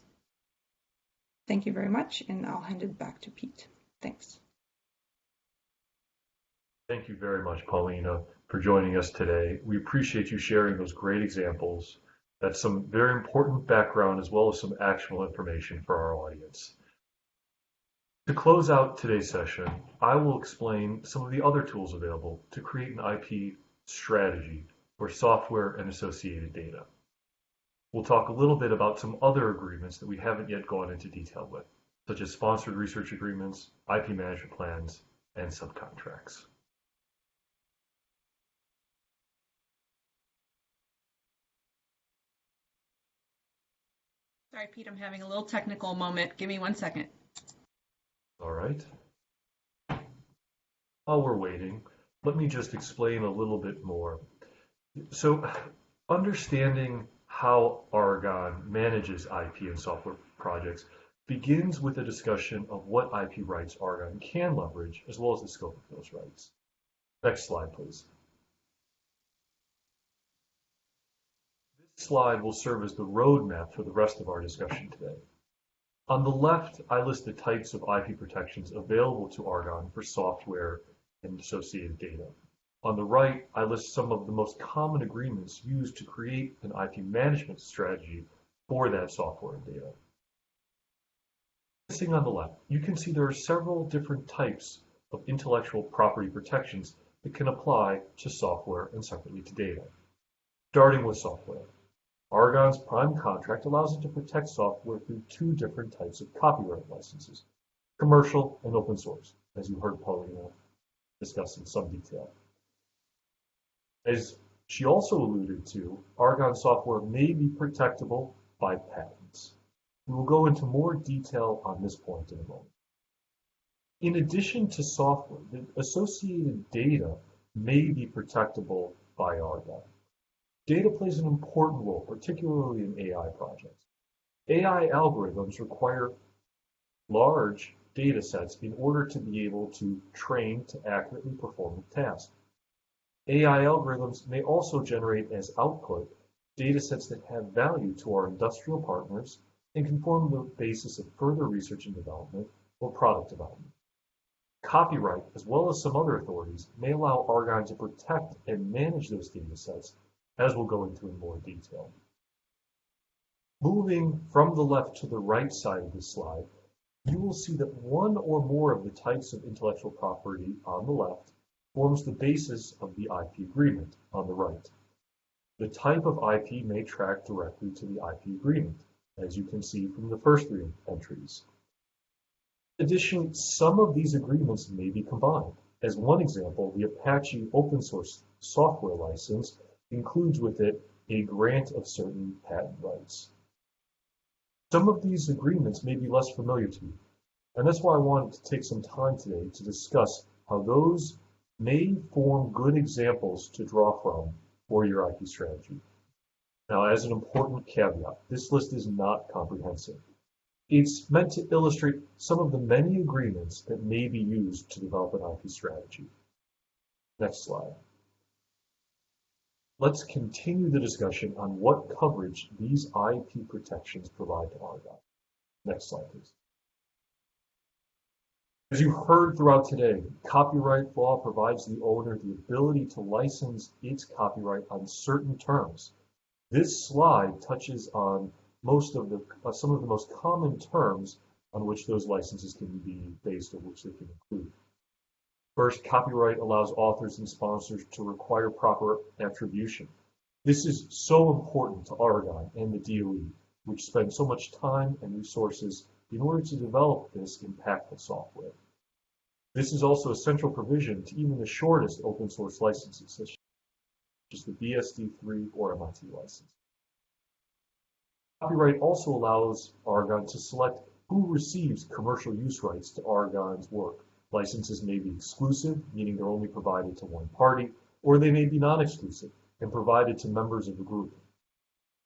Thank you very much, and I'll hand it back to Pete. Thanks. Thank you very much, Paulina, for joining us today. We appreciate you sharing those great examples. That's some very important background as well as some actual information for our audience. To close out today's session, I will explain some of the other tools available to create an IP strategy for software and associated data. We'll talk a little bit about some other agreements that we haven't yet gone into detail with, such as sponsored research agreements, IP management plans, and subcontracts. Sorry, Pete, I'm having a little technical moment. Give me 1 second. All right. While we're waiting, let me just explain a little bit more. So, understanding how Argonne manages IP and software projects begins with a discussion of what IP rights Argonne can leverage, as well as the scope of those rights. Next slide, please. This slide will serve as the roadmap for the rest of our discussion today. On the left, I list the types of IP protections available to Argonne for software and associated data. On the right, I list some of the most common agreements used to create an IP management strategy for that software and data. Focusing on the left, you can see there are several different types of intellectual property protections that can apply to software and separately to data. Starting with software. Argonne's prime contract allows it to protect software through two different types of copyright licenses, commercial and open source, as you heard Paulina discuss in some detail. As she also alluded to, Argonne software may be protectable by patents. We will go into more detail on this point in a moment. In addition to software, the associated data may be protectable by Argonne. Data plays an important role, particularly in AI projects. AI algorithms require large data sets in order to be able to train to accurately perform a task. AI algorithms may also generate as output data sets that have value to our industrial partners and can form the basis of further research and development or product development. Copyright, as well as some other authorities, may allow Argonne to protect and manage those data sets, as we'll go into in more detail. Moving from the left to the right side of this slide, you will see that one or more of the types of intellectual property on the left forms the basis of the IP agreement on the right. The type of IP may track directly to the IP agreement, as you can see from the first three entries. In addition, some of these agreements may be combined. As one example, the Apache open source software license includes with it a grant of certain patent rights. Some of these agreements may be less familiar to you, and that's why I wanted to take some time today to discuss how those may form good examples to draw from for your IP strategy. Now, as an important caveat, this list is not comprehensive. It's meant to illustrate some of the many agreements that may be used to develop an IP strategy. Next slide. Let's continue the discussion on what coverage these IP protections provide to Argonne. Next slide, please. As you heard throughout today, copyright law provides the owner the ability to license its copyright on certain terms. This slide touches on some of the most common terms on which those licenses can be based, or which they can include. First, copyright allows authors and sponsors to require proper attribution. This is so important to Argonne and the DOE, which spend so much time and resources in order to develop this impactful software. This is also a central provision to even the shortest open source licenses, such as the BSD3 or MIT license. Copyright also allows Argonne to select who receives commercial use rights to Argonne's work. Licenses may be exclusive, meaning they're only provided to one party, or they may be non-exclusive and provided to members of the group.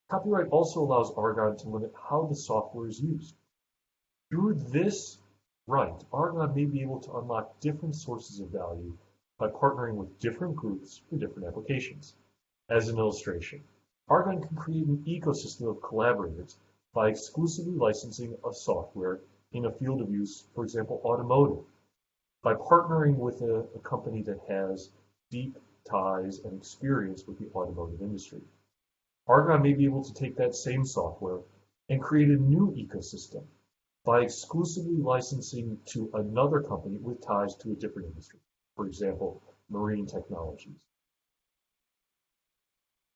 Copyright also allows Argonne to limit how the software is used. Through this right, Argonne may be able to unlock different sources of value by partnering with different groups for different applications. As an illustration, Argonne can create an ecosystem of collaborators by exclusively licensing a software in a field of use, for example, automotive, by partnering with a company that has deep ties and experience with the automotive industry. Argonne may be able to take that same software and create a new ecosystem by exclusively licensing to another company with ties to a different industry, for example, marine technologies.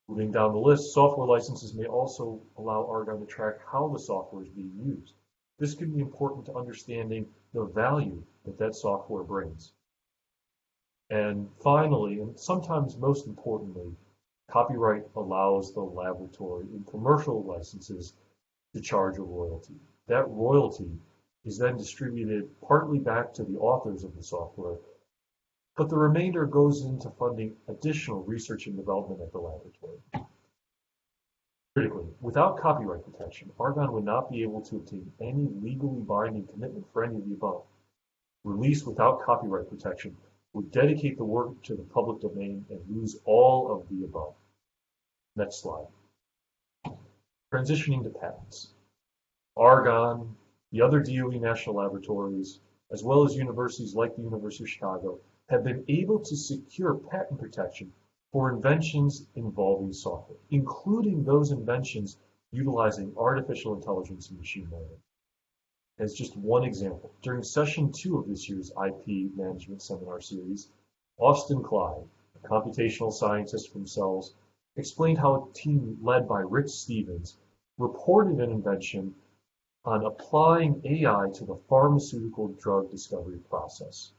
Moving down the list, software licenses may also allow Argonne to track how the software is being used. This can be important to understanding the value that software brings. And finally, and sometimes most importantly, copyright allows the laboratory in commercial licenses to charge a royalty. That royalty is then distributed partly back to the authors of the software, but the remainder goes into funding additional research and development at the laboratory. Critically, without copyright protection, Argonne would not be able to obtain any legally binding commitment for any of the above. Release without copyright protection would dedicate the work to the public domain and lose all of the above. Next slide. Transitioning to patents. Argonne, the other DOE national laboratories, as well as universities like the University of Chicago, have been able to secure patent protection for inventions involving software, including those inventions utilizing artificial intelligence and machine learning. As just one example, during session 2 of this year's IP Management Seminar Series, Austin Clyde, a computational scientist from Cells, explained how a team led by Rick Stevens reported an invention on applying AI to the pharmaceutical drug discovery process.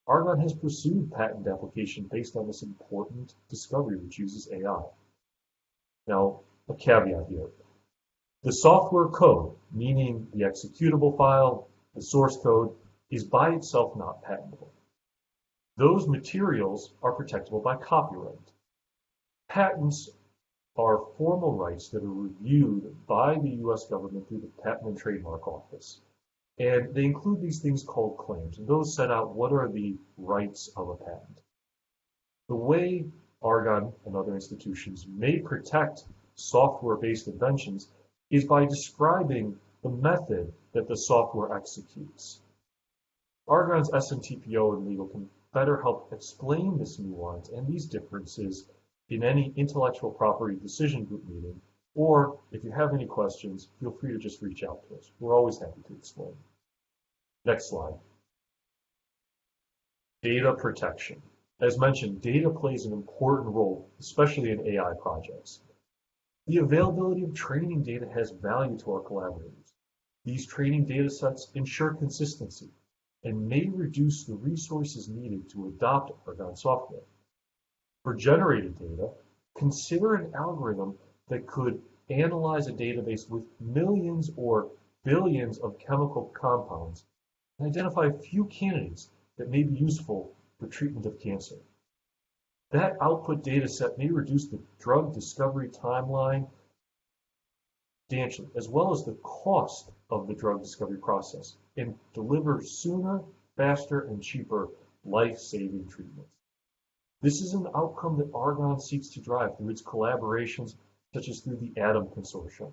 Argonne has pursued patent application based on this important discovery which uses AI. Now, a caveat here. The software code, meaning the executable file, the source code, is by itself not patentable. Those materials are protectable by copyright. Patents are formal rights that are reviewed by the U.S. government through the Patent and Trademark Office. And they include these things called claims, and those set out what are the rights of a patent. The way Argonne and other institutions may protect software-based inventions is by describing the method that the software executes. Argonne's SMTPO and legal can better help explain this nuance and these differences in any intellectual property decision group meeting, or if you have any questions, feel free to just reach out to us. We're always happy to explain. Next slide. Data protection. As mentioned, data plays an important role, especially in AI projects. The availability of training data has value to our collaborators. These training data sets ensure consistency and may reduce the resources needed to adopt Argonne software. For generated data, consider an algorithm that could analyze a database with millions or billions of chemical compounds and identify a few candidates that may be useful for treatment of cancer. That output data set may reduce the drug discovery timeline substantially, as well as the cost of the drug discovery process, and deliver sooner, faster, and cheaper life-saving treatments. This is an outcome that Argonne seeks to drive through its collaborations, such as through the ATEAM Consortium.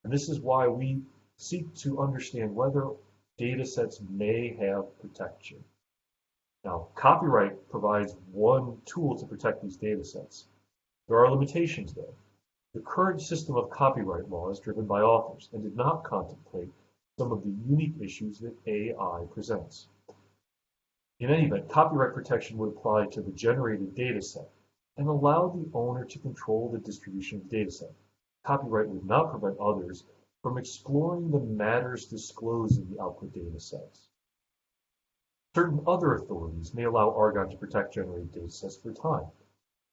And this is why we seek to understand whether data sets may have protection. Now, copyright provides one tool to protect these data sets. There are limitations, though. The current system of copyright law is driven by authors and did not contemplate some of the unique issues that AI presents. In any event, copyright protection would apply to the generated data set and allow the owner to control the distribution of the data set. Copyright would not prevent others from exploring the matters disclosed in the output data sets. Certain other authorities may allow Argonne to protect generated data sets for time.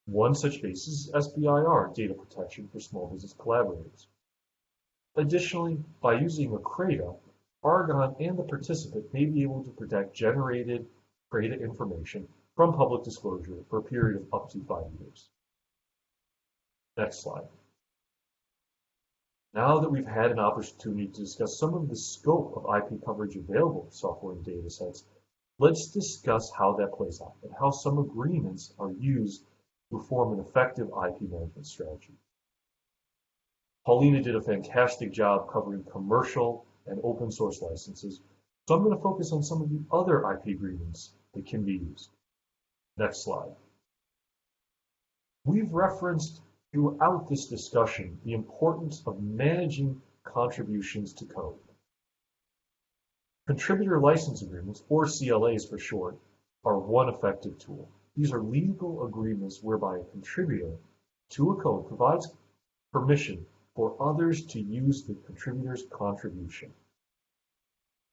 One such basis is SBIR, data protection for small business collaborators. Additionally, by using a CRADA, Argonne and the participant may be able to protect generated CRADA information from public disclosure for a period of up to 5 years. Next slide. Now that we've had an opportunity to discuss some of the scope of IP coverage available for software and data sets, let's discuss how that plays out and how some agreements are used to form an effective IP management strategy. Paulina did a fantastic job covering commercial and open source licenses, so I'm going to focus on some of the other IP agreements that can be used. Next slide. We've referenced throughout this discussion the importance of managing contributions to code. Contributor license agreements, or CLAs for short, are one effective tool. These are legal agreements whereby a contributor to a code provides permission for others to use the contributor's contribution.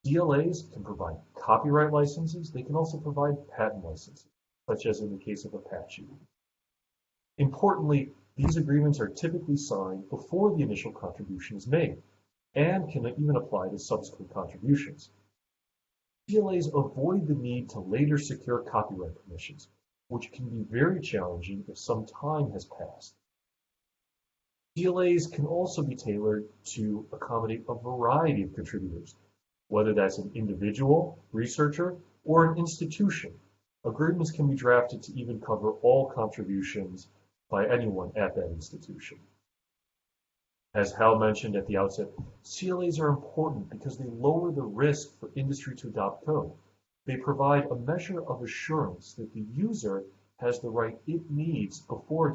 CLAs can provide copyright licenses. They can also provide patent licenses, such as in the case of Apache. Importantly, these agreements are typically signed before the initial contribution is made, and can even apply to subsequent contributions. CLAs avoid the need to later secure copyright permissions, which can be very challenging if some time has passed. CLAs can also be tailored to accommodate a variety of contributors, whether that's an individual, researcher, or an institution. Agreements can be drafted to even cover all contributions by anyone at that institution. As Hal mentioned at the outset, CLAs are important because they lower the risk for industry to adopt code. They provide a measure of assurance that the user has the right it needs before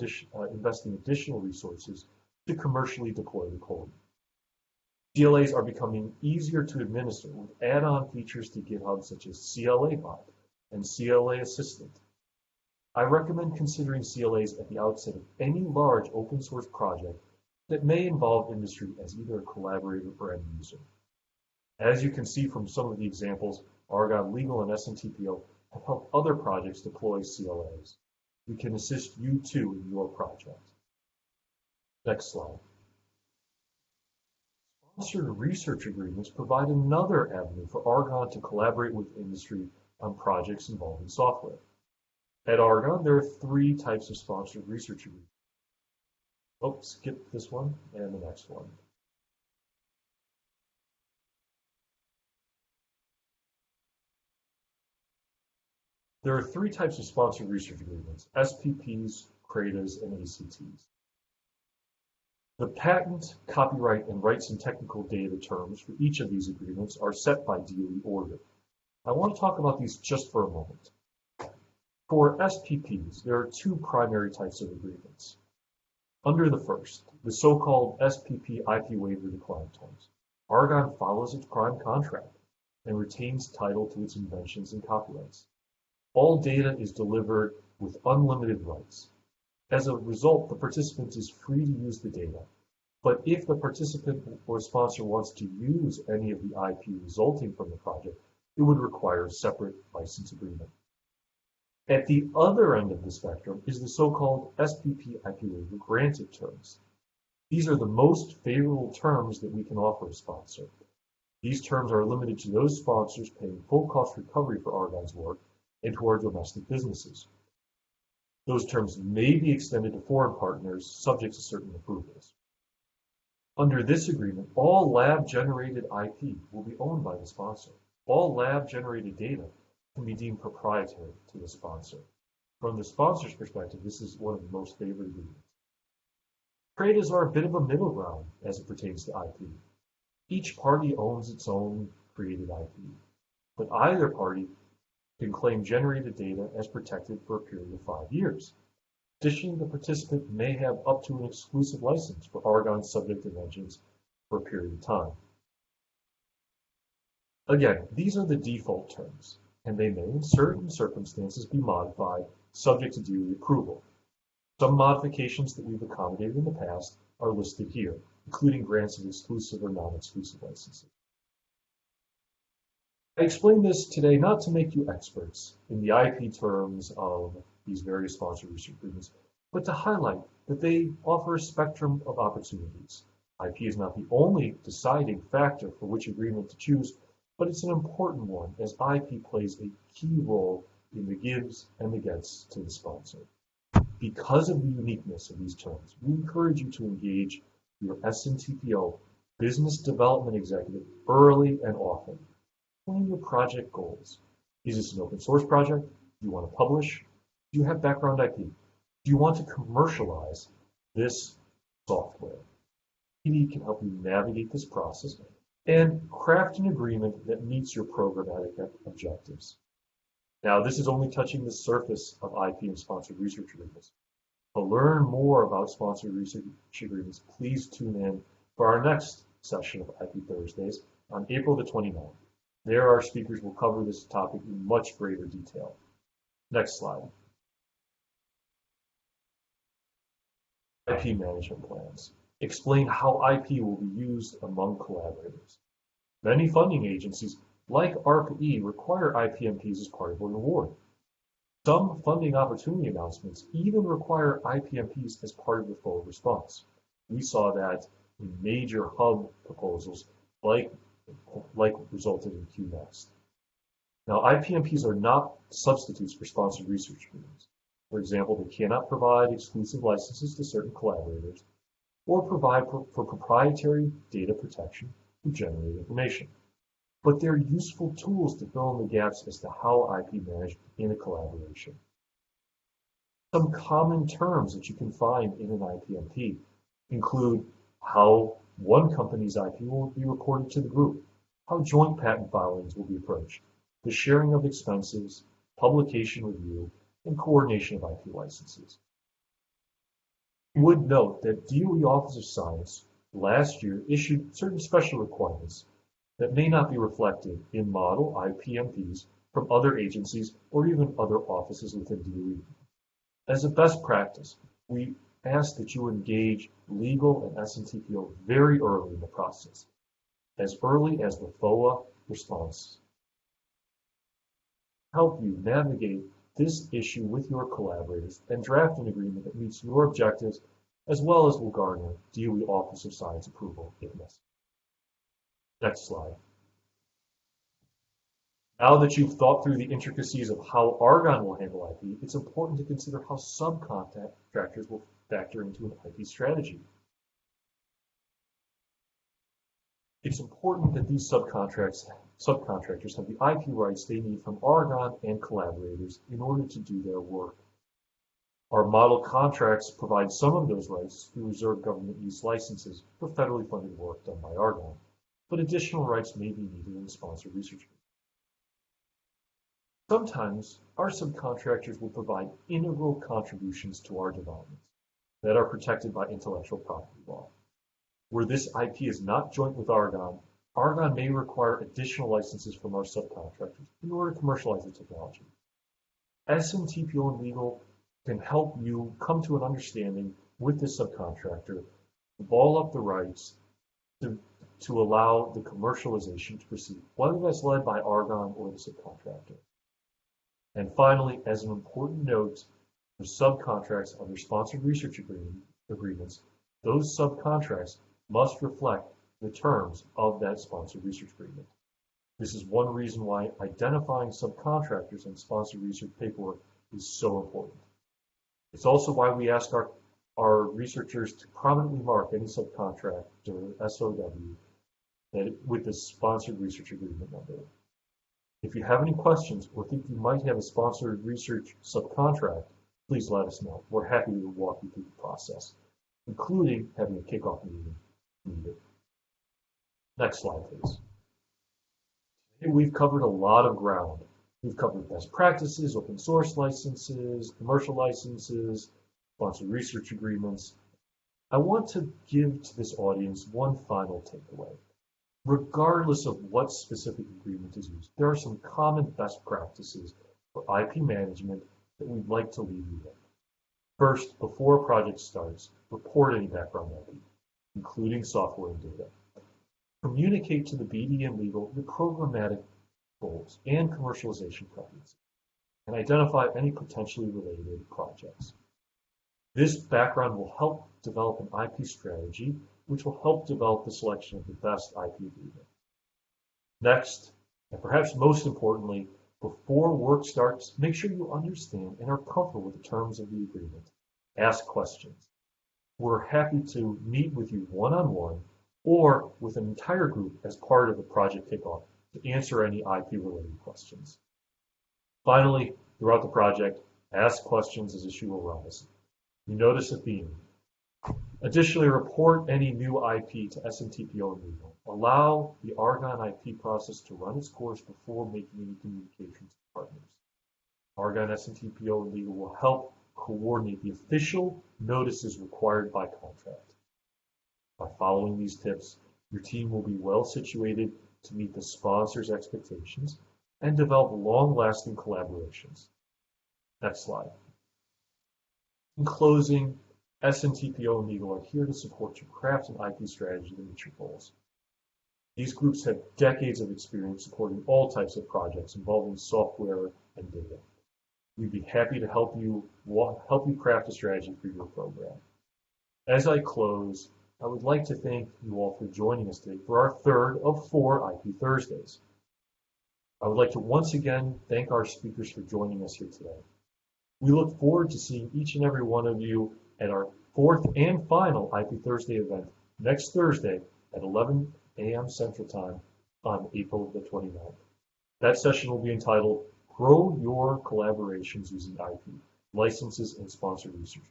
investing additional resources to commercially deploy the code. CLAs are becoming easier to administer with add-on features to GitHub such as CLA Bot and CLA Assistant. I recommend considering CLAs at the outset of any large open source project that may involve industry as either a collaborator or end user. As you can see from some of the examples, Argonne Legal and SNTPO have helped other projects deploy CLAs. We can assist you too in your project. Next slide. Sponsored research agreements provide another avenue for Argonne to collaborate with industry on projects involving software. At Argonne, there are 3 types of sponsored research agreements. Oh, skip this one and the next one. There are 3 types of sponsored research agreements: SPPs, CRADAs, and ACTs. The patent, copyright, and rights and technical data terms for each of these agreements are set by DOE order. I want to talk about these just for a moment. For SPPs, there are 2 primary types of agreements. Under the first, the so-called SPP IP waiver decline terms, Argonne follows its prime contract and retains title to its inventions and copyrights. All data is delivered with unlimited rights. As a result, the participant is free to use the data. But if the participant or sponsor wants to use any of the IP resulting from the project, it would require a separate license agreement. At the other end of the spectrum is the so-called SPP IP waiver granted terms. These are the most favorable terms that we can offer a sponsor. These terms are limited to those sponsors paying full cost recovery for Argonne's work and to our domestic businesses. Those terms may be extended to foreign partners subject to certain approvals. Under this agreement, all lab-generated IP will be owned by the sponsor. All lab-generated data can be deemed proprietary to the sponsor. From the sponsor's perspective, this is one of the most favored agreements. CRADAs are a bit of a middle ground as it pertains to IP. Each party owns its own created IP, but either party can claim generated data as protected for a period of 5 years. Additionally, the participant may have up to an exclusive license for Argonne subject inventions for a period of time. Again, these are the default terms, and they may, in certain circumstances, be modified subject to DOE approval. Some modifications that we've accommodated in the past are listed here, including grants of exclusive or non-exclusive licenses. I explain this today not to make you experts in the IP terms of these various sponsored research agreements, but to highlight that they offer a spectrum of opportunities. IP is not the only deciding factor for which agreement to choose, but it's an important one as IP plays a key role in the gives and the gets to the sponsor. Because of the uniqueness of these terms, we encourage you to engage your SNTPO business development executive early and often. Explain your project goals. Is this an open source project? Do you want to publish? Do you have background IP? Do you want to commercialize this software? PD can help you navigate this process and craft an agreement that meets your programmatic objectives. Now, this is only touching the surface of IP and sponsored research agreements. To learn more about sponsored research agreements, please tune in for our next session of IP Thursdays on April the 29th. There, our speakers will cover this topic in much greater detail. Next slide. IP management plans. Explain how IP will be used among collaborators. Many funding agencies, like ARPA-E, require IPMPs as part of an award. Some funding opportunity announcements even require IPMPs as part of the full response. We saw that in major hub proposals like resulted in QNext. Now, IPMPs are not substitutes for sponsored research agreements. For example, they cannot provide exclusive licenses to certain collaborators or provide for proprietary data protection to generate information. But they're useful tools to fill in the gaps as to how IP managed in a collaboration. Some common terms that you can find in an IPMP include how one company's IP will be reported to the group, how joint patent filings will be approached, the sharing of expenses, publication review, and coordination of IP licenses. We would note that DOE Office of Science last year issued certain special requirements that may not be reflected in model IPMPs from other agencies or even other offices within DOE. As a best practice, we ask that you engage legal and SNTPO very early in the process, as early as the FOA response. Help you navigate this issue with your collaborators and draft an agreement that meets your objectives as well as will garner DOE Office of Science approval if necessary. Next slide. Now that you've thought through the intricacies of how Argonne will handle IP, it's important to consider how subcontractors will factor into an IP strategy. It's important that these subcontractors have the IP rights they need from Argonne and collaborators in order to do their work. Our model contracts provide some of those rights through reserved government use licenses for federally funded work done by Argonne, but additional rights may be needed in sponsored research. Sometimes our subcontractors will provide integral contributions to our developments that are protected by intellectual property law. Where this IP is not joint with Argonne, Argonne may require additional licenses from our subcontractors in order to commercialize the technology. SNTPO and legal can help you come to an understanding with the subcontractor to ball up the rights to allow the commercialization to proceed, whether that's led by Argonne or the subcontractor. And finally, as an important note, for subcontracts under sponsored research agreements, those subcontracts must reflect the terms of that sponsored research agreement. This is one reason why identifying subcontractors in sponsored research paperwork is so important. It's also why we ask our researchers to prominently mark any subcontract or SOW with the sponsored research agreement number. If you have any questions or think you might have a sponsored research subcontract, please let us know. We're happy to walk you through the process, including having a kickoff meeting needed. Next slide, please. Today we've covered a lot of ground. We've covered best practices, open source licenses, commercial licenses, sponsored research agreements. I want to give to this audience one final takeaway. Regardless of what specific agreement is used, there are some common best practices for IP management that we'd like to leave you with. First, before a project starts, report any background IP, including software and data. Communicate to the BD and legal the programmatic goals and commercialization preferences, and identify any potentially related projects. This background will help develop an IP strategy, which will help develop the selection of the best IP agreement. Next, and perhaps most importantly, before work starts, make sure you understand and are comfortable with the terms of the agreement. Ask questions. We're happy to meet with you one-on-one or with an entire group as part of the project kickoff to answer any IP-related questions. Finally, throughout the project, ask questions as issues arise. You notice a theme. Additionally, report any new IP to SNTPO and legal. Allow the Argonne IP process to run its course before making any communications to partners. Argonne, SNTPO, and legal will help coordinate the official notices required by contract. By following these tips, your team will be well situated to meet the sponsor's expectations and develop long-lasting collaborations. Next slide. In closing, SNTPO and legal are here to support you craft an IP strategy to meet your goals. These groups have decades of experience supporting all types of projects involving software and data. We'd be happy to help you craft a strategy for your program. As I close, I would like to thank you all for joining us today for our third of 4 IP Thursdays. I would like to once again thank our speakers for joining us here today. We look forward to seeing each and every one of you at our fourth and final IP Thursday event next Thursday at 11 a.m. Central Time on April the 29th. That session will be entitled Grow Your Collaborations Using IP, Licenses and Sponsored Research.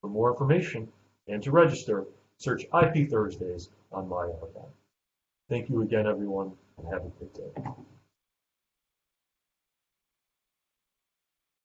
For more information and to register, search IP Thursdays on MyArgonne. Thank you again, everyone, and have a great day.